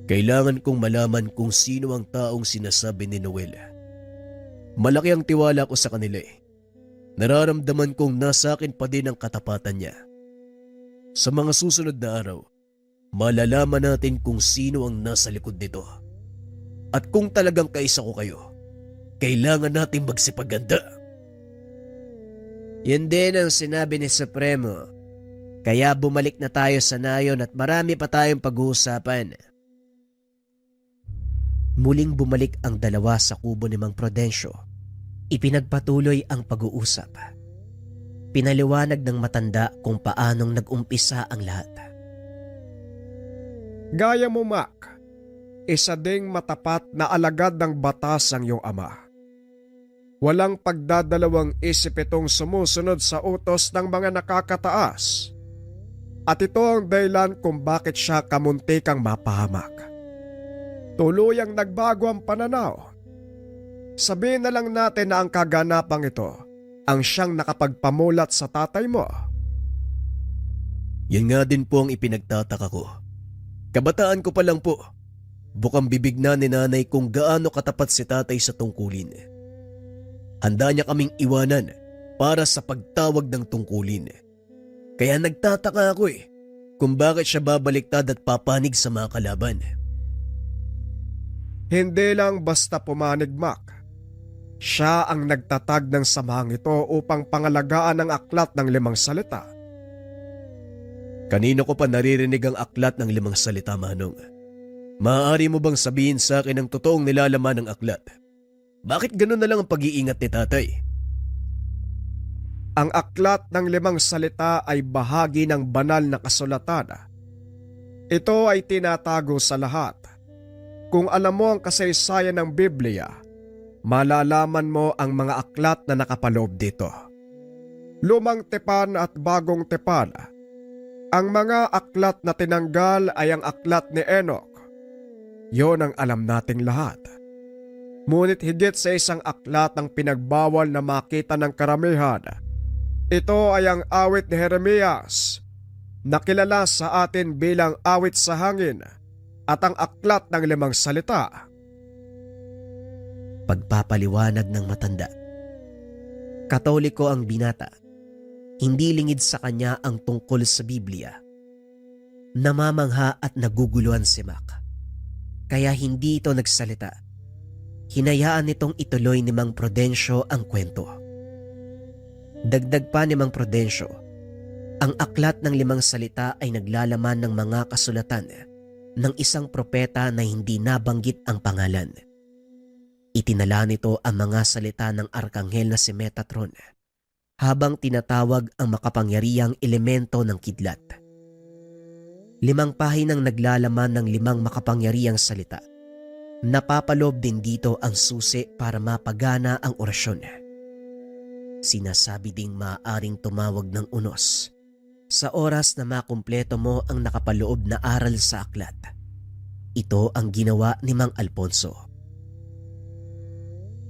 Kailangan kong malaman kung sino ang taong sinasabi ni Noel. Malaki ang tiwala ko sa kanila eh. Nararamdaman kong nasa akin pa din ang katapatan niya. Sa mga susunod na araw, malalaman natin kung sino ang nasa likod nito. At kung talagang kaisa ko kayo, kailangan natin magsipaganda. Yan din ang sinabi ni Supremo. Kaya bumalik na tayo sa nayon at marami pa tayong pag-uusapan. Muling bumalik ang dalawa sa kubo ni Mang Prudencio. Ipinagpatuloy ang pag-uusap. Pinaliwanag ng matanda kung paanong nag-umpisa ang lahat. Gaya mo, Mac, isa ding matapat na alagad ng batas ang iyong ama. Walang pagdadalawang isip itong sumusunod sa utos ng mga nakakataas. At ito ang dahilan kung bakit siya kamuntikang mapahamak. Tuluyang nagbago ang pananaw. Sabihin na lang natin na ang kaganapang ito ang siyang nakapagpamulat sa tatay mo. Yan nga din po ang ipinagtataka ko. Kabataan ko pa lang po, bukang bibig na ni nanay kung gaano katapat si tatay sa tungkulin. Handa niya kaming iwanan para sa pagtawag ng tungkulin. Kaya nagtataka ako kung bakit siya babaliktad at papanig sa mga kalaban. Hindi lang basta pumanig, Mac. Siya ang nagtatag ng samahang ito upang pangalagaan ang aklat ng 5 salita. Kanino ko pa naririnig ang aklat ng 5 salita, Manong? Maaari mo bang sabihin sa akin ang totoong nilalaman ng aklat? Bakit gano'n na lang ang pag-iingat ni tatay? Ang aklat ng 5 salita ay bahagi ng banal na kasulatan. Ito ay tinatago sa lahat. Kung alam mo ang kasaysayan ng Biblia, malalaman mo ang mga aklat na nakapaloob dito. Lumang tipan at bagong tipan. Ang mga aklat na tinanggal ay ang aklat ni Enoch. Yon ang alam nating lahat. Ngunit higit sa isang aklat ang pinagbawal na makita ng karamihan. Ito ay ang awit ni Jeremias, nakilala sa atin bilang Awit sa Hangin at ang Aklat ng Limang Salita. Pagpapaliwanag ng matanda. Katoliko ang binata. Hindi lingid sa kanya ang tungkol sa Biblia. Namamangha at naguguluhan si Mac. Kaya hindi ito nagsalita. Hinayaan nitong ituloy ni Mang Prudencio ang kwento. Dagdag pa ni Mang Prudencio, ang Aklat ng Limang Salita ay naglalaman ng mga kasulatan ng isang propeta na hindi nabanggit ang pangalan. Itinala nito ang mga salita ng arkanghel na si Metatron habang tinatawag ang makapangyarihang elemento ng kidlat. 5 pahinang naglalaman ng 5 makapangyarihang salita. Napapaloob din dito ang susi para mapagana ang orasyon. Sinasabi ding maaaring tumawag ng unos sa oras na makumpleto mo ang nakapaloob na aral sa aklat. Ito ang ginawa ni Mang Alfonso.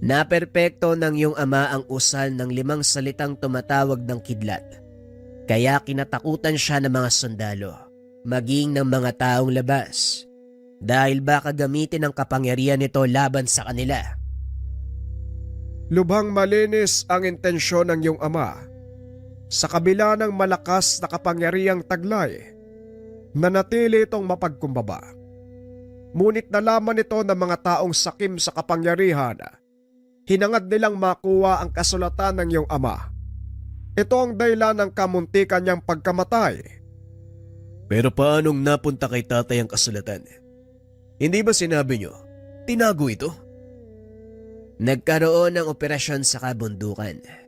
Naperpekto ng iyong ama ang usal ng 5 salitang tumatawag ng kidlat. Kaya kinatakutan siya ng mga sundalo, maging ng mga taong labas, dahil baka gamitin ang kapangyarihan nito laban sa kanila. Lubhang malinis ang intensyon ng iyong ama sa kabila ng malakas na kapangyarihang taglay. Nanatili itong mapagkumbaba. Ngunit nalaman ito ng mga taong sakim sa kapangyarihan. Hinangad nilang makuha ang kasulatan ng iyong ama. Ito ang dahilan ng kamuntikan niyang pagkamatay. Pero paanong napunta kay tatay ang kasulatan? Hindi ba sinabi niyo, tinago ito? Nagkaroon ng operasyon sa kabundukan.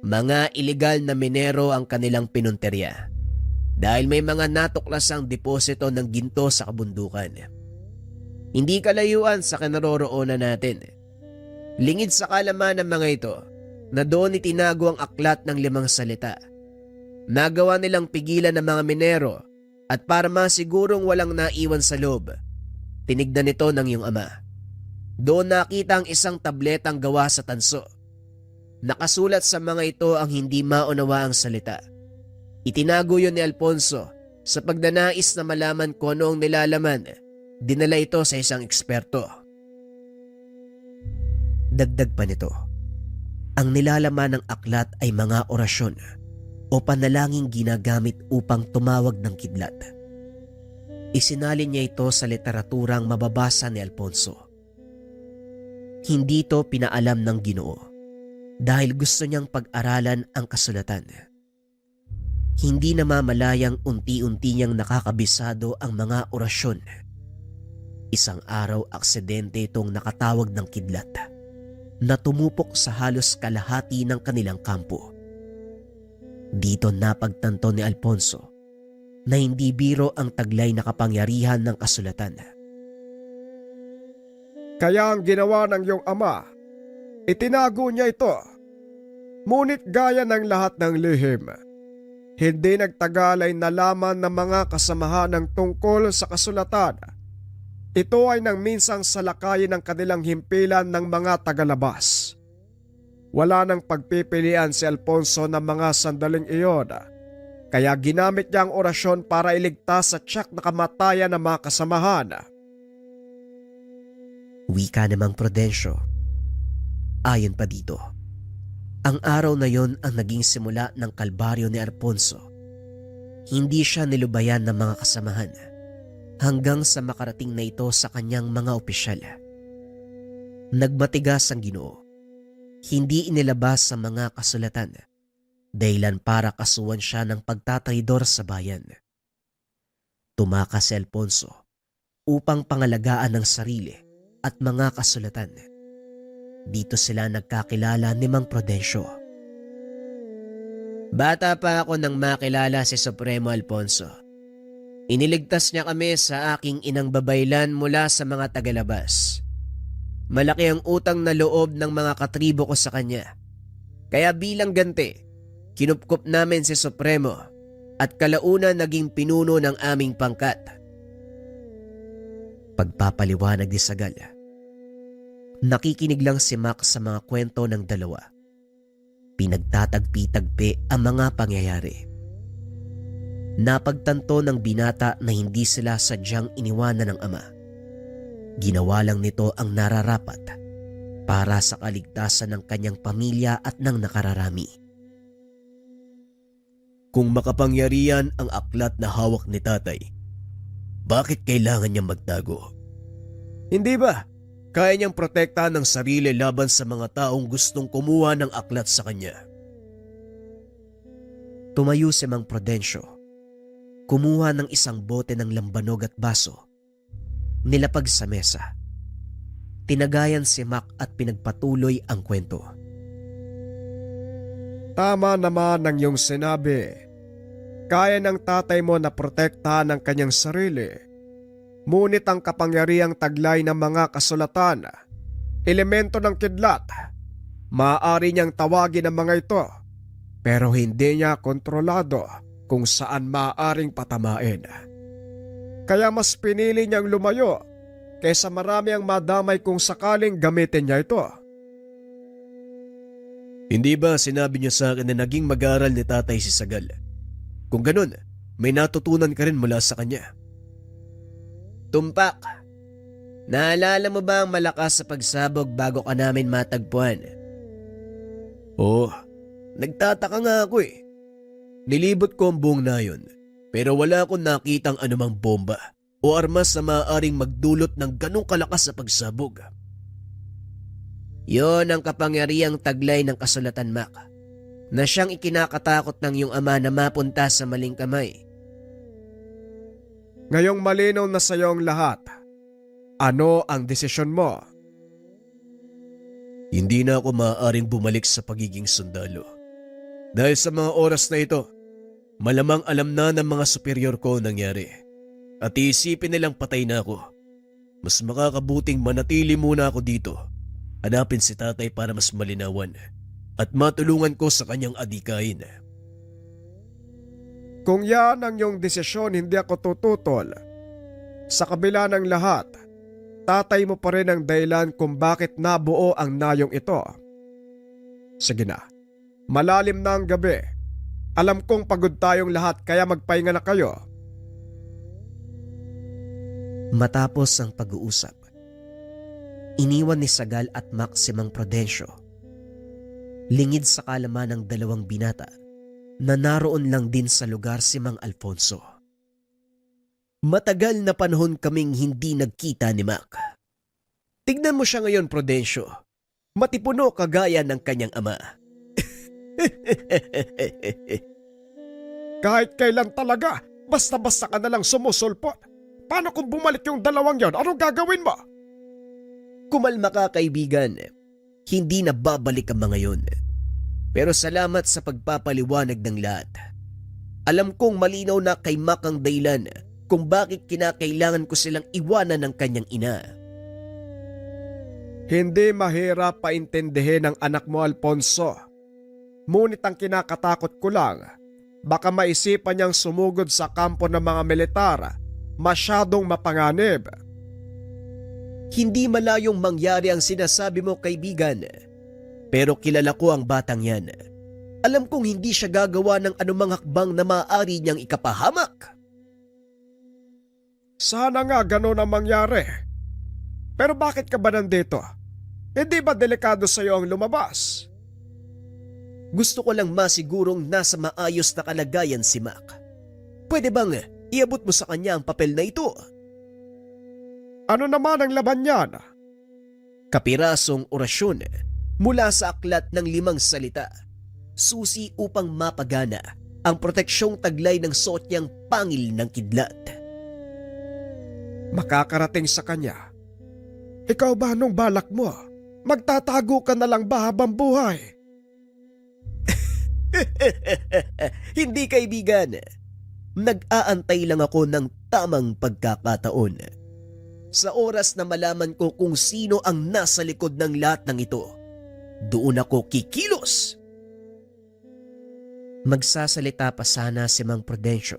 Mga ilegal na minero ang kanilang pinunterya dahil may mga natuklasang deposito ng ginto sa kabundukan. Hindi kalayuan sa kinaroroonan natin. Lingid sa kalaman ng mga ito na doon itinago ang aklat ng 5 salita. Nagawa nilang pigilan ng mga minero at para masigurong walang naiwan sa loob, tinignan nito ng iyong ama. Doon nakita ang isang tabletang gawa sa tanso. Nakasulat sa mga ito ang hindi maunawa ang salita. Itinago yun ni Alfonso sa pagnanais na malaman kung ano ang nilalaman. Dinala ito sa isang eksperto. Dagdag pa nito, ang nilalaman ng aklat ay mga orasyon o panalangin ginagamit upang tumawag ng kidlat. Isinalin niya ito sa literaturang mababasa ni Alfonso. Hindi ito pinaalam ng Ginoo dahil gusto niyang pag-aralan ang kasulatan. Hindi namamalayang unti-unti niyang nakakabisado ang mga orasyon. Isang araw aksidente itong nakatawag ng kidlat na tumupok sa halos kalahati ng kanilang kampo. Dito napagtanto ni Alfonso na hindi biro ang taglay na kapangyarihan ng kasulatan. Kaya ang ginawa ng iyong ama, itinago niya ito. Ngunit gaya ng lahat ng lihim, hindi nagtagal ay nalaman ng mga kasamahan ng tungkol sa kasulatan. Ito ay nang minsang salakayin ng kanilang himpilan ng mga tagalabas. Wala nang pagpipilian si Alfonso ng mga sandaling iyon, kaya ginamit niya ang orasyon para iligtas sa tiyak na kamatayan ng mga kasamahan. Wika namang Prudencio. Ayon pa dito, ang araw na yon ang naging simula ng kalbaryo ni Alfonso. Hindi siya nilubayan ng mga kasamahan hanggang sa makarating na ito sa kanyang mga opisyal. Nagmatigas ang Ginoo. Hindi inilabas sa mga kasulatan, dahilan para kasuhan siya ng pagtataydor sa bayan. Tumakas si Alfonso upang pangalagaan ng sarili at mga kasulatan. Dito sila nagkakilala ni Mang Prudencio. Bata pa ako nang makilala si Supremo Alfonso. Iniligtas niya kami sa aking inang babaylan mula sa mga tagalabas. Malaki ang utang na loob ng mga katribo ko sa kanya. Kaya bilang ganti, kinupkup namin si Supremo at kalaunan naging pinuno ng aming pangkat. Pagpapaliwanag ni Sagal. Nakikinig lang si Mac sa mga kwento ng dalawa. Pinagtatagpi-tagpi ang mga pangyayari. Napagtanto ng binata na hindi sila sadyang iniwanan ng ama. Ginawa lang nito ang nararapat para sa kaligtasan ng kanyang pamilya at ng nakararami. Kung makapangyarihan ang aklat na hawak ni tatay, bakit kailangan niyang magtago? Hindi ba kaya niyang protektahan ng sarili laban sa mga taong gustong kumuha ng aklat sa kanya? Tumayo si Mang Prudencio. Kumuha ng isang bote ng lambanog at baso. Nilapag sa mesa. Tinagayan si Mac at pinagpatuloy ang kwento. Tama naman ang iyong sinabi. Kaya ng tatay mo na protektahan ang kanyang sarili. Ngunit ang kapangyarihang taglay ng mga kasulatan, elemento ng kidlat, maaari niyang tawagin ang mga ito, pero hindi niya kontrolado kung saan maaaring patamain. Kaya mas pinili niyang lumayo kaysa marami ang madamay kung sakaling gamitin niya ito. Hindi ba sinabi niyo sa akin na naging mag-aaral ni tatay si Sagal? Kung ganun, may natutunan ka rin mula sa kanya. Tumpak, naalala mo ba ang malakas sa pagsabog bago ka namin matagpuan? Oo, nagtataka nga ako eh. Nilibot ko ang buong nayon, pero wala akong nakitang anumang bomba o armas na maaaring magdulot ng ganong kalakas sa pagsabog. Yon ang kapangyarihang taglay ng kasulatan, Mac, na siyang ikinakatakot ng iyong ama na mapunta sa maling kamay. Ngayong malinaw na sa iyo ang lahat, ano ang desisyon mo? Hindi na ako maaaring bumalik sa pagiging sundalo. Dahil sa mga oras na ito, malamang alam na ng mga superior ko ang nangyari. At iisipin nilang patay na ako. Mas makakabuting manatili muna ako dito. Hanapin si tatay para mas malinawan at matulungan ko sa kanyang adikain. Kung yan ang iyong desisyon, hindi ako tututol. Sa kabila ng lahat, tatay mo pa rin ang dahilan kung bakit nabuo ang nayong ito. Sige na, malalim na ang gabi. Alam kong pagod tayong lahat kaya magpahinga na kayo. Matapos ang pag-uusap, iniwan ni Sagal at Mac si Mang Prudencio. Lingid sa kalaman ng dalawang binata na naroon lang din sa lugar si Mang Alfonso. Matagal na panahon kaming hindi nagkita ni Mac. Tignan mo siya ngayon, Prudencio. Matipuno kagaya ng kanyang ama. Kahit kailan talaga, basta-basta ka nalang sumusulpot. Paano kung bumalik yung dalawang yon? Anong gagawin mo? Kumalma ka, kaibigan. Hindi na babalik ang mga yon. Pero salamat sa pagpapaliwanag ng lahat. Alam kong malinaw na kay Mac ang dahilan kung bakit kinakailangan ko silang iwanan ng kanyang ina. Hindi mahirap paintindihin ng anak mo, Alfonso. Ngunit ang kinakatakot ko lang, baka maisipan niyang sumugod sa kampo ng mga militar, masyadong mapanganib. Hindi malayong mangyari ang sinasabi mo, kaibigan. Pero kilala ko ang batang yan. Alam kong hindi siya gagawa ng anumang hakbang na maaari niyang ikapahamak. Sana nga ganun ang mangyari. Pero bakit ka ba nandito? Hindi ba delikado sa iyo ang lumabas? Gusto ko lang masigurong nasa maayos na kalagayan si Mac. Pwede bang iabot mo sa kanya ang papel na ito? Ano naman ang laban niyan? Kapirasong orasyon mula sa aklat ng 5 salita. Susi upang mapagana ang proteksyong taglay ng sotyang pangil ng kidlat. Makakarating sa kanya. Ikaw ba anong balak mo? Magtatago ka na lang ba habang buhay? Hindi, kaibigan. Nag-aantay lang ako ng tamang pagkakataon. Sa oras na malaman ko kung sino ang nasa likod ng lahat ng ito, doon ako kikilos. Magsasalita pa sana si Mang Prudencio,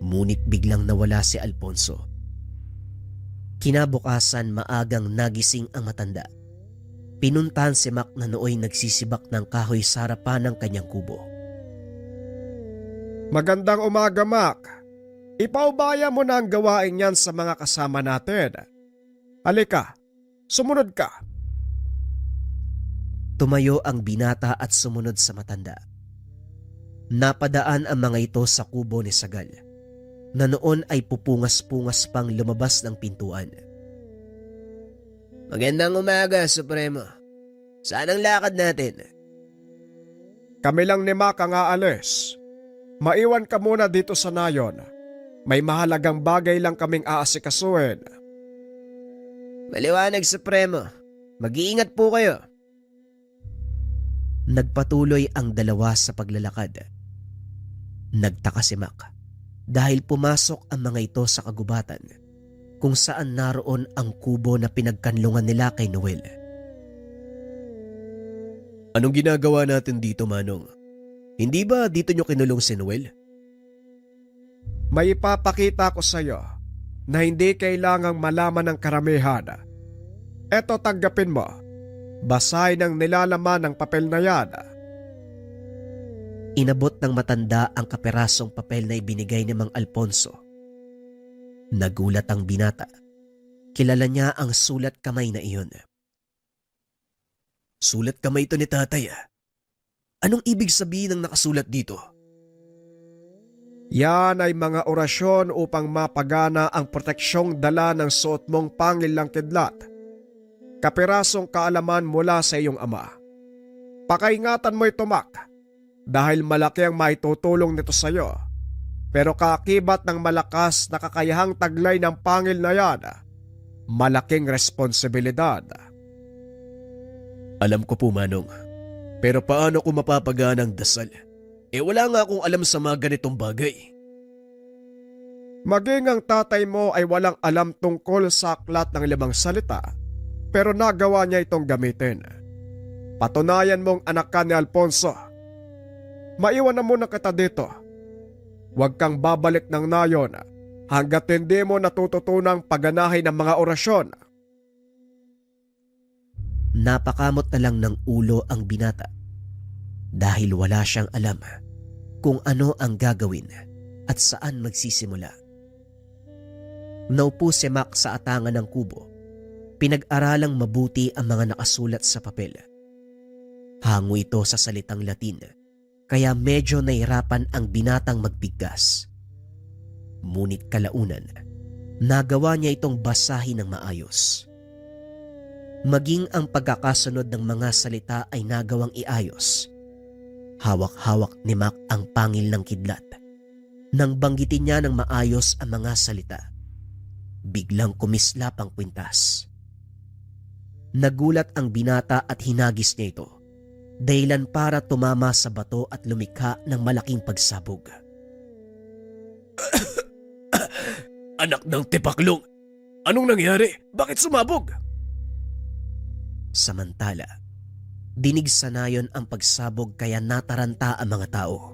ngunit biglang nawala si Alfonso. Kinabukasan maagang nagising ang matanda. Pinuntahan si Mac na nooy nagsisibak ng kahoy sa harapan ng kanyang kubo. Magandang umaga, Mac. Ipaubaya mo na ang gawain yan sa mga kasama natin. Halika, sumunod ka. Tumayo ang binata at sumunod sa matanda. Napadaan ang mga ito sa kubo ni Sagal, na noon ay pupungas-pungas pang lumabas ng pintuan. Magandang umaga, Supremo. Saan ang lakad natin? Kami lang ni Mac ang aalis. Maiwan ka muna dito sa nayon. May mahalagang bagay lang kaming aasikasuhin. Maliwanag, Supremo. Mag-iingat po kayo. Nagpatuloy ang dalawa sa paglalakad. Nagtaka si Mac dahil pumasok ang mga ito sa kagubatan kung saan naroon ang kubo na pinagkanlungan nila kay Noel. Anong ginagawa natin dito, Manong? Hindi ba dito nyo kinulong si Noel? May ipapakita ko sa iyo na hindi kailangang malaman ng karamihan. Eto, tanggapin mo. Basahin ang nilalaman ng papel na yan. Inabot ng matanda ang kaperasong papel na ibinigay ni Mang Alfonso. Nagulat ang binata. Kilala niya ang sulat kamay na iyon. Sulat kamay ito ni tatay. Anong ibig sabihin ng nakasulat dito? Yan ay mga orasyon upang mapagana ang proteksyong dala ng suot mong pangilang kidlat. Kapirasong kaalaman mula sa iyong ama. Pakaingatan mo ito, Mac, dahil malaki ang maitutulong nito sa iyo. Pero kaakibat ng malakas na kakayahang taglay ng pangil na yan, malaking responsibilidad. Alam ko po, Manong. Pero paano ko mapapagana ang dasal? Wala nga akong alam sa mga ganitong bagay. Maging ang tatay mo ay walang alam tungkol sa aklat ng 5 salita, pero nagawa niya itong gamitin. Patunayan mong anak ka ni Alfonso. Maiwan na muna kita dito. Huwag kang babalik ng nayon hanggat hindi mo natututunang pagganahin ng mga orasyon. Napakamot na lang ng ulo ang binata dahil wala siyang alam kung ano ang gagawin at saan magsisimula. Naupo si Mac sa atangan ng kubo. Pinag-aralang mabuti ang mga nakasulat sa papel. Hango ito sa salitang Latin, kaya medyo nahirapan ang binatang magbigkas. Ngunit kalaunan, nagawa niya itong basahin ng maayos. Maging ang pagkakasunod ng mga salita ay nagawang iayos. Hawak-hawak ni Mac ang pangil ng kidlat. Nang banggitin niya ng maayos ang mga salita, biglang kumislap ang kwintas. Nagulat ang binata at hinagis niya ito, dahilan para tumama sa bato at lumikha ng malaking pagsabog. Anak ng tipaklong! Anong nangyari? Bakit sumabog? Samantala, dinig sa nayon ang pagsabog kaya nataranta ang mga tao.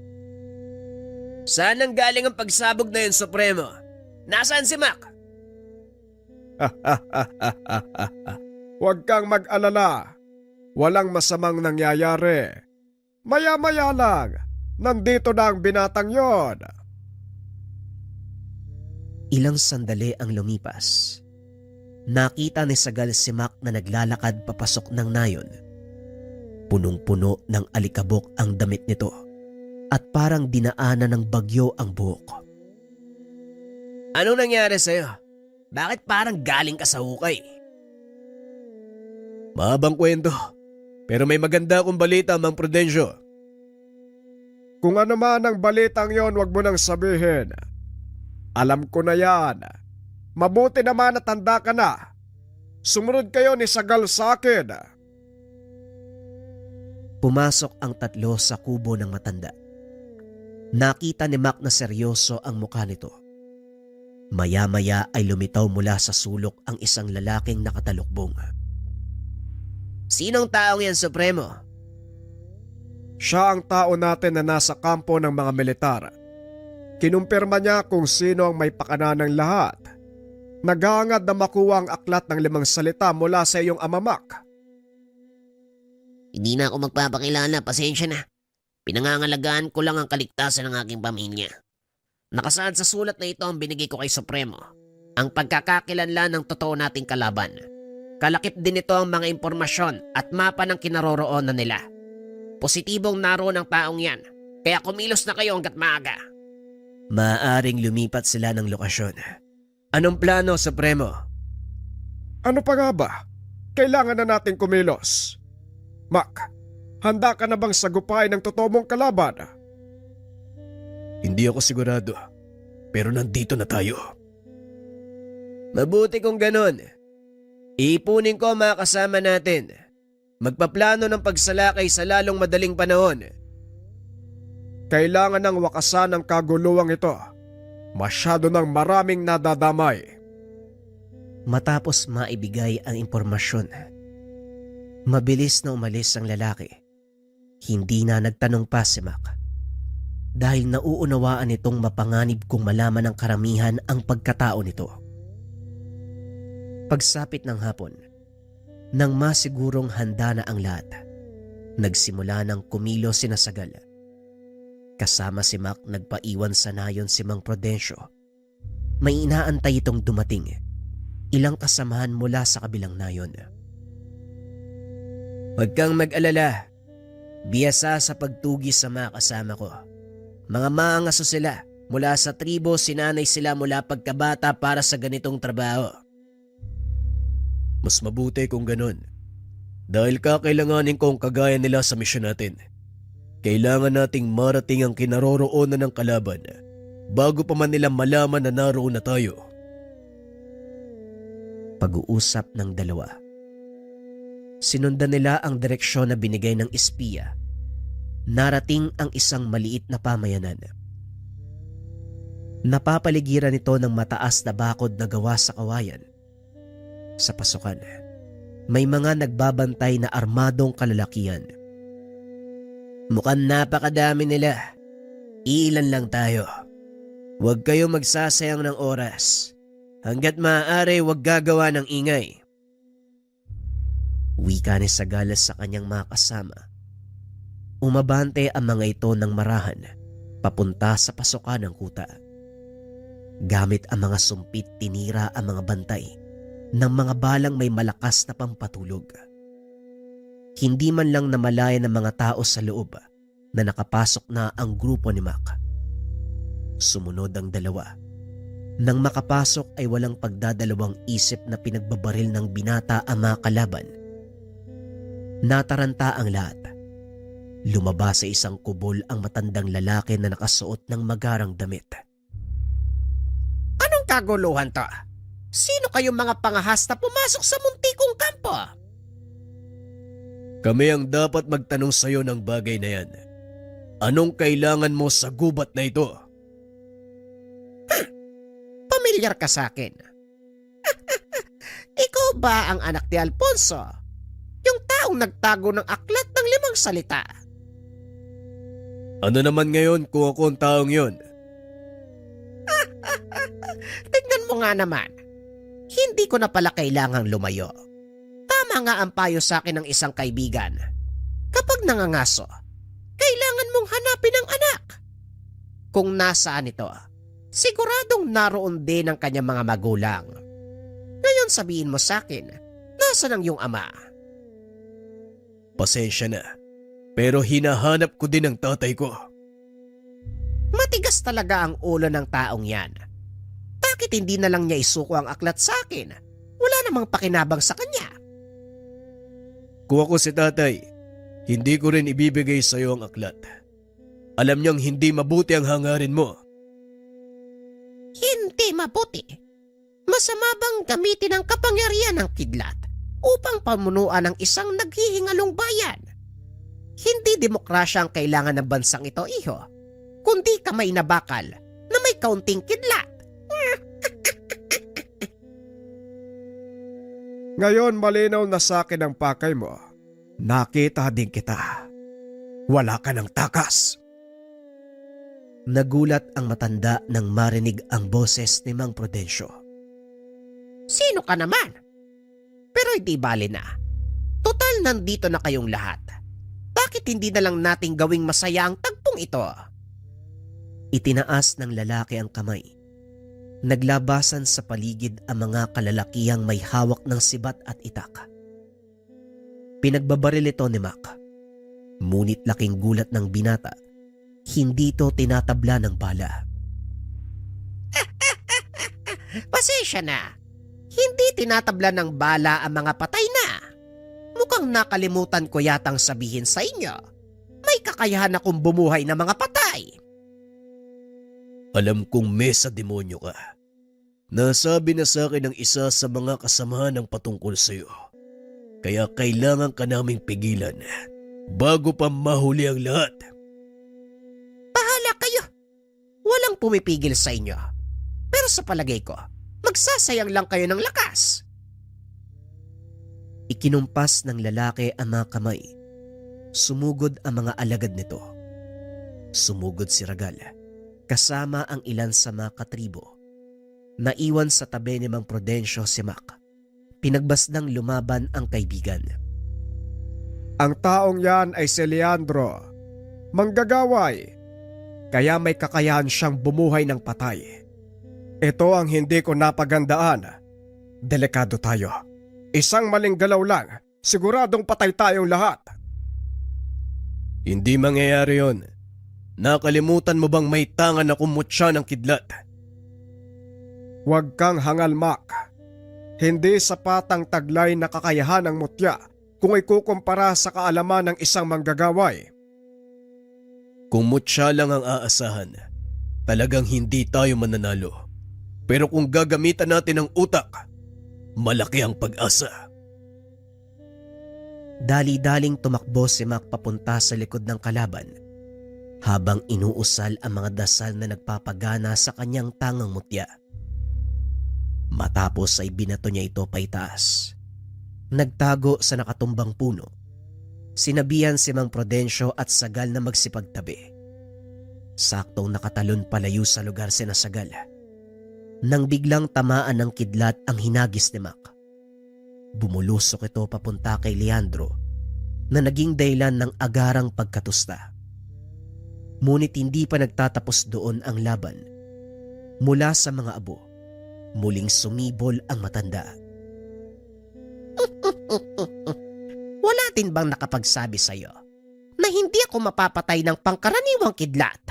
Saan ang galing ang pagsabog na yun, Supremo? Nasaan si Mac? Huwag kang mag-alala. Walang masamang nangyayari. Maya-maya lang, nandito na ang binatang yon. Ilang sandali ang lumipas. Nakita ni Sagal si Mac na naglalakad papasok ng nayon. Punong-puno ng alikabok ang damit nito at parang dinaanan ng bagyo ang buhok. Anong nangyari sa'yo? Bakit parang galing ka sa hukay? Mahabang kwento, pero may maganda akong balita, Mang Prudencio. Kung ano man ang balitang yon, wag mo nang sabihin. Alam ko na yan. Mabuti naman na tanda ka na. Sumunod kayo ni Sagal sa akin. Pumasok ang tatlo sa kubo ng matanda. Nakita ni Mac na seryoso ang mukha nito. Maya-maya ay lumitaw mula sa sulok ang isang lalaking nakatalukbong. Sinong taong yan, Supremo? Siya ang tao natin na nasa kampo ng mga militar. Kinumpirma niya kung sino ang may pakana ng lahat. Naghahangad na makuha ang aklat ng 5 salita mula sa iyong ama, Mac. Hindi na ako magpapakilala, pasensya na. Pinangangalagaan ko lang ang kaligtasan ng aking pamilya. Nakasaad sa sulat na ito ang binigay ko kay Supremo. Ang pagkakakilanlan ng totoo nating kalaban. Kalakip din ito ang mga impormasyon at mapa ng kinaroroonan nila. Positibong naroon ang taong yan, kaya kumilos na kayo hanggat maaga. Maaaring lumipat sila ng lokasyon. Anong plano, Supremo? Ano pa nga ba? Kailangan na nating kumilos. Mac, handa ka na bang sagupain ng totoo mong kalaban? Hindi ako sigurado, pero nandito na tayo. Mabuti kung ganon. Iipunin ko ang mga kasama natin. Magpaplano ng pagsalakay sa lalong madaling panahon. Kailangan ng wakasan ang kaguluhang ito. Masyado ng maraming nadadamay. Matapos maibigay ang impormasyon, mabilis na umalis ang lalaki. Hindi na nagtanong pa si Mac. Dahil nauunawaan nitong mapanganib kung malaman ng karamihan ang pagkatao nito. Pagsapit ng hapon, nang masigurong handa na ang lahat, nagsimula ng kumilos sina Sagal. Kasama si Mac nagpaiwan sa nayon si Mang Prudencio. May inaantay itong dumating, ilang kasamahan mula sa kabilang nayon. Huwag kang mag-alala, biyasa sa pagtugis sa mga kasama ko. Mga maangaso sila, mula sa tribo sinanay sila mula pagkabata para sa ganitong trabaho. Mas mabuti kung ganun. Dahil kakailanganin kong kagaya nila sa misyon natin. Kailangan nating marating ang kinaroroonan ng kalaban bago pa man nila malaman na naroon na tayo. Pag-uusap ng dalawa. Sinundan nila ang direksyon na binigay ng espiya. Narating ang isang maliit na pamayanan. Napapaligiran ito ng mataas na bakod na gawa sa kawayan. Sa pasukan, may mga nagbabantay na armadong kalalakihan. Mukhang napakadami nila. Ilan lang tayo. Huwag kayo magsasayang ng oras. Hanggat maaari huwag gagawa ng ingay. Wika ni Sagalas sa kanyang mga kasama. Umabante ang mga ito ng marahan papunta sa pasukan ng kuta. Gamit ang mga sumpit tinira ang mga bantay ng mga balang may malakas na pampatulog. Hindi man lang namalaya ng mga tao sa loob na nakapasok na ang grupo ni Mac. Sumunod ang dalawa. Nang makapasok ay walang pagdadalawang isip na pinagbabaril ng binata ang mga kalaban. Nataranta ang lahat. Lumabas sa isang kubol ang matandang lalaki na nakasuot ng magarang damit. Anong kaguluhan to? Sino kayong mga pangahas na pumasok sa muntikong kampo? Kami ang dapat magtanong sa iyo ng bagay na yan. Anong kailangan mo sa gubat na ito? Pamilyar ka sa akin. Ikaw ba ang anak ni Alfonso? Yung taong nagtago ng aklat ng 5 salita? Ano naman ngayon kung ako ang taong yon? Tingnan mo nga naman. Hindi ko na pala kailangang lumayo. Tama nga ang payo sa akin ng isang kaibigan. Kapag nangangaso, kailangan mong hanapin ang anak. Kung nasaan ito, siguradong naroon din ang kanyang mga magulang. Ngayon sabihin mo sa akin, nasaan ang iyong ama? Pasensya na, pero hinahanap ko din ang tatay ko. Matigas talaga ang ulo ng taong yan. Bakit hindi na lang niya isuko ang aklat sa akin? Wala namang pakinabang sa kanya. Kung ako si tatay, hindi ko rin ibibigay sa iyo ang aklat. Alam niyang hindi mabuti ang hangarin mo. Hindi mabuti. Masama bang gamitin ang kapangyarihan ng kidlat upang pamunuan ang isang naghihingalong bayan? Hindi demokrasya ang kailangan ng bansang ito, iho, kundi kamay na bakal na may kaunting kidlat. Ngayon malinaw na sa akin ang pakay mo. Nakita din kita. Wala ka ng takas. Nagulat ang matanda nang marinig ang boses ni Mang Prudencio. Sino ka naman? Pero hindi bali na. Total nandito na kayong lahat. Bakit hindi na lang nating gawing masaya ang tagpong ito? Itinaas ng lalaki ang kamay. Naglabasan sa paligid ang mga kalalakihang may hawak ng sibat at itak. Pinagbabaril ito ni Mac. Ngunit laking gulat ng binata, hindi ito tinatabla ng bala. Pasensya na. Hindi tinatabla ng bala ang mga patay na. Mukhang nakalimutan ko yatang sabihin sa inyo. May kakayahan akong bumuhay ng mga patay. Alam kong mesa demonyo ka. Nasabi na sa akin ng isa sa mga kasamahan ng patungkol sa iyo. Kaya kailangan ka naming pigilan bago pa mahuli ang lahat. Bahala kayo. Walang pumipigil sa inyo. Pero sa palagay ko, magsasayang lang kayo ng lakas. Ikinumpas ng lalaki ang mga kamay. Sumugod ang mga alagad nito. Sumugod si Ragal, kasama ang ilan sa mga katribo. Naiwan sa tabi ni Mang Prudencio si Mac. Pinagbasdang lumaban ang kaibigan. Ang taong yan ay si Leandro, manggagaway, kaya may kakayahan siyang bumuhay ng patay. Ito ang hindi ko napagandaan. Delikado tayo. Isang maling galaw lang, siguradong patay tayong lahat. Hindi mangyayari yon. Nakalimutan mo bang may tangan akong mutya ng kidlat? Huwag kang hangal, Mac. Hindi sapat ang taglay na kakayahan ng mutya kung ikukumpara sa kaalaman ng isang manggagaway. Kung mutya lang ang aasahan, talagang hindi tayo mananalo. Pero kung gagamitan natin ang utak, malaki ang pag-asa. Dali-daling tumakbo si Mac papunta sa likod ng kalaban habang inuusal ang mga dasal na nagpapagana sa kanyang tangang mutya. Matapos ay binato niya ito paitaas. Nagtago sa nakatumbang puno. Sinabihan si Mang Prudencio at Sagal na magsipagtabi. Saktong nakatalon palayo sa lugar si Sagal. Nang biglang tamaan ng kidlat ang hinagis ni Mac. Bumulusok ito papunta kay Leandro na naging dahilan ng agarang pagkatusta. Ngunit hindi pa nagtatapos doon ang laban. Mula sa mga abo, muling sumibol ang matanda. Wala din bang nakapagsabi sa'yo na hindi ako mapapatay ng pangkaraniwang kidlat?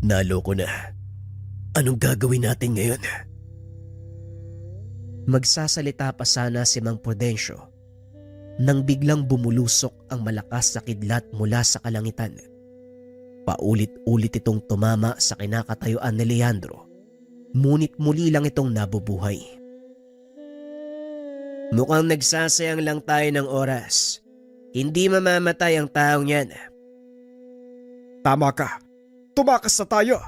Naloko na. Anong gagawin natin ngayon? Magsasalita pa sana si Mang Prudencio nang biglang bumulusok ang malakas na kidlat mula sa kalangitan. Paulit-ulit itong tumama sa kinakatayuan ni Leandro, ngunit muli lang itong nabubuhay. Mukhang nagsasayang lang tayo ng oras. Hindi mamamatay ang taong yan. Tama ka. Tumakas na tayo.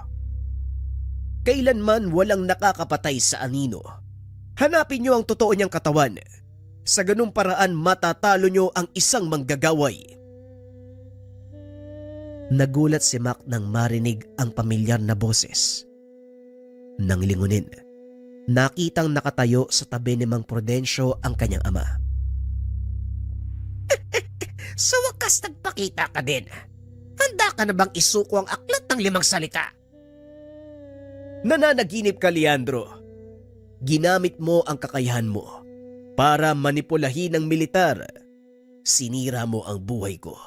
Kailanman walang nakakapatay sa anino. Hanapin niyo ang totoo niyang katawan. Sa ganung paraan matatalo niyo ang isang manggagaway. Nagulat si Mac nang marinig ang pamilyar na boses. Nang lingunin, nakitang nakatayo sa tabi ni Mang Prudencio ang kanyang ama. Sa wakas nagpakita ka din. Handa ka na bang isuko ang aklat ng 5 salita? Nananaginip ka, Leandro. Ginamit mo ang kakayahan mo para manipulahin ng militar. Sinira mo ang buhay ko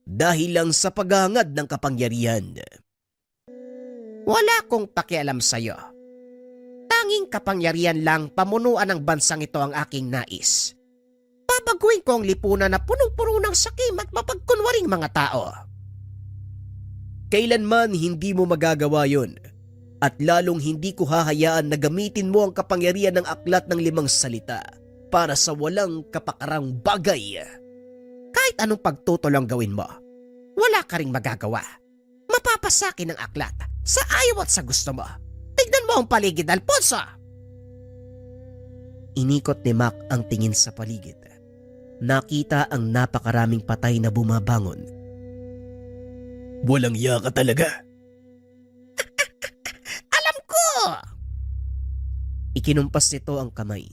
dahil lang sa paghahangad ng kapangyarihan. Wala kong pakialam sa'yo. Tanging kapangyarihan lang pamunuan ng bansang ito ang aking nais. Babaguhin ko ang lipunan na punong-puno ng sakim at mapagkunwaring mga tao. Kailanman hindi mo magagawa yon. At lalong hindi ko hahayaan na gamitin mo ang kapangyarihan ng aklat ng 5 salita para sa walang kapakarang bagay. Kahit anong pagtutulong gawin mo, wala ka ring magagawa. Mapapasakin ang aklat sa ayaw at sa gusto mo. Tignan mo ang paligid, Alfonso. Inikot ni Mac ang tingin sa paligid. Nakita ang napakaraming patay na bumabangon. Walang iya ka talaga. Ikinumpas nito ang kamay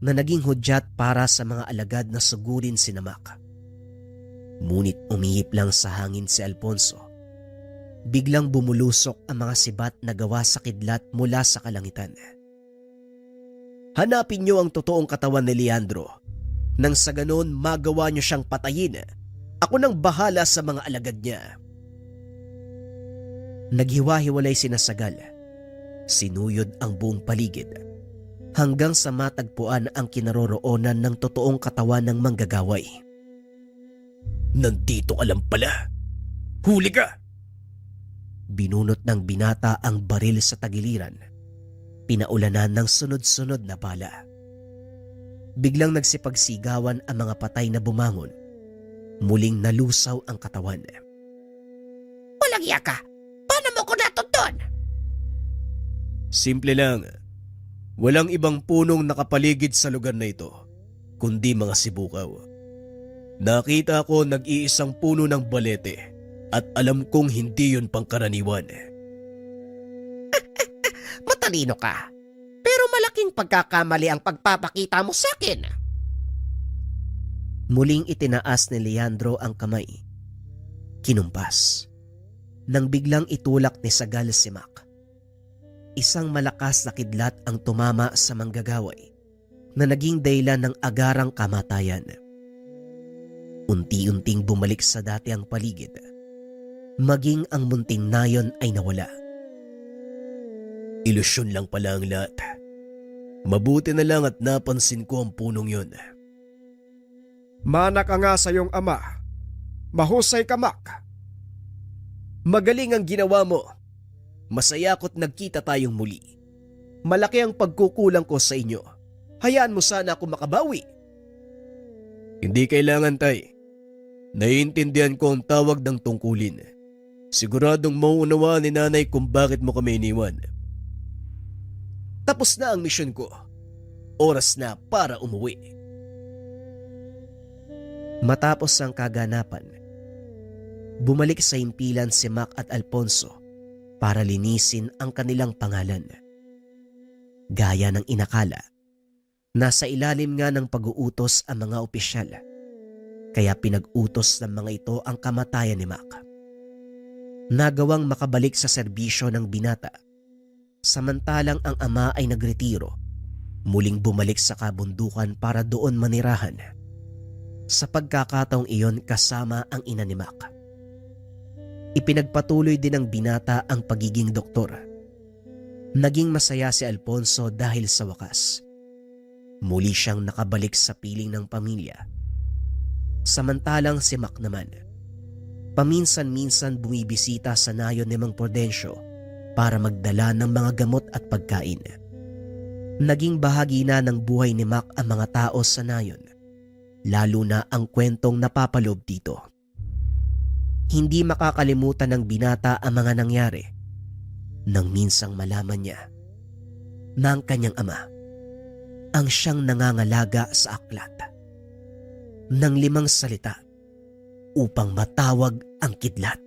na naging hudyat para sa mga alagad na sugurin si Mac. Ngunit umihip lang sa hangin si Alfonso. Biglang bumulusok ang mga sibat na gawa sa kidlat mula sa kalangitan. Hanapin niyo ang totoong katawan ni Leandro. Nang sa ganon magawa niyo siyang patayin. Ako nang bahala sa mga alagad niya. Naghiwa-hiwalay sina Sagal. Sinuyod ang buong paligid hanggang sa matagpuan ang kinaroroonan ng totoong katawan ng manggagaway. Nandito ka lang pala. Huli ka! Binunot ng binata ang baril sa tagiliran. Pinaulanan ng sunod-sunod na bala. Biglang nagsipagsigawan ang mga patay na bumangon. Muling nalusaw ang katawan. Walang iya ka! Paano mo ko natuton? Simple lang. Walang ibang punong nakapaligid sa lugar na ito, kundi mga sibukaw. Nakita ko nag-iisang puno ng balete at alam kong hindi yun pangkaraniwan. Matalino ka. Pero malaking pagkakamali ang pagpapakita mo sa akin. Muling itinaas ni Leandro ang kamay. Kinumpas. Nang biglang itulak ni Sagal si Mac. Isang malakas na kidlat ang tumama sa manggagaway na naging dahilan ng agarang kamatayan. Unti-unting bumalik sa dati ang paligid. Maging ang munting nayon ay nawala. Ilusyon lang pala ang lahat. Mabuti na lang at napansin ko ang punong yun. Mana ka nga sa iyong ama. Mahusay ka, Mac. Magaling ang ginawa mo. Masaya ko't nagkita tayong muli. Malaki ang pagkukulang ko sa inyo. Hayaan mo sana ako makabawi. Hindi kailangan, Tay. Naiintindihan ko ang tawag ng tungkulin. Siguradong mauunawaan ni Nanay kung bakit mo kami iniwan. Tapos na ang misyon ko. Oras na para umuwi. Matapos ang kaganapan, bumalik sa himpilan si Mac at Alfonso para linisin ang kanilang pangalan. Gaya ng inakala, nasa ilalim nga ng pag-uutos ang mga opisyal, kaya pinag-utos ng mga ito ang kamatayan ni Mac. Nagawang makabalik sa serbisyo ng binata, samantalang ang ama ay nagretiro, muling bumalik sa kabundukan para doon manirahan. Sa pagkakataong iyon kasama ang ina ni Mac. Ipinagpatuloy din ng binata ang pagiging doktor. Naging masaya si Alfonso dahil sa wakas. Muli siyang nakabalik sa piling ng pamilya. Samantalang si Mac naman, paminsan-minsan bumibisita sa nayon ni Mang Prudencio para magdala ng mga gamot at pagkain. Naging bahagi na ng buhay ni Mac ang mga tao sa nayon, lalo na ang kwentong napapaloob dito. Hindi makakalimutan ng binata ang mga nangyari nang minsang malaman niya na ang kanyang ama ang siyang nangangalaga sa aklat ng 5 salita upang matawag ang kidlat.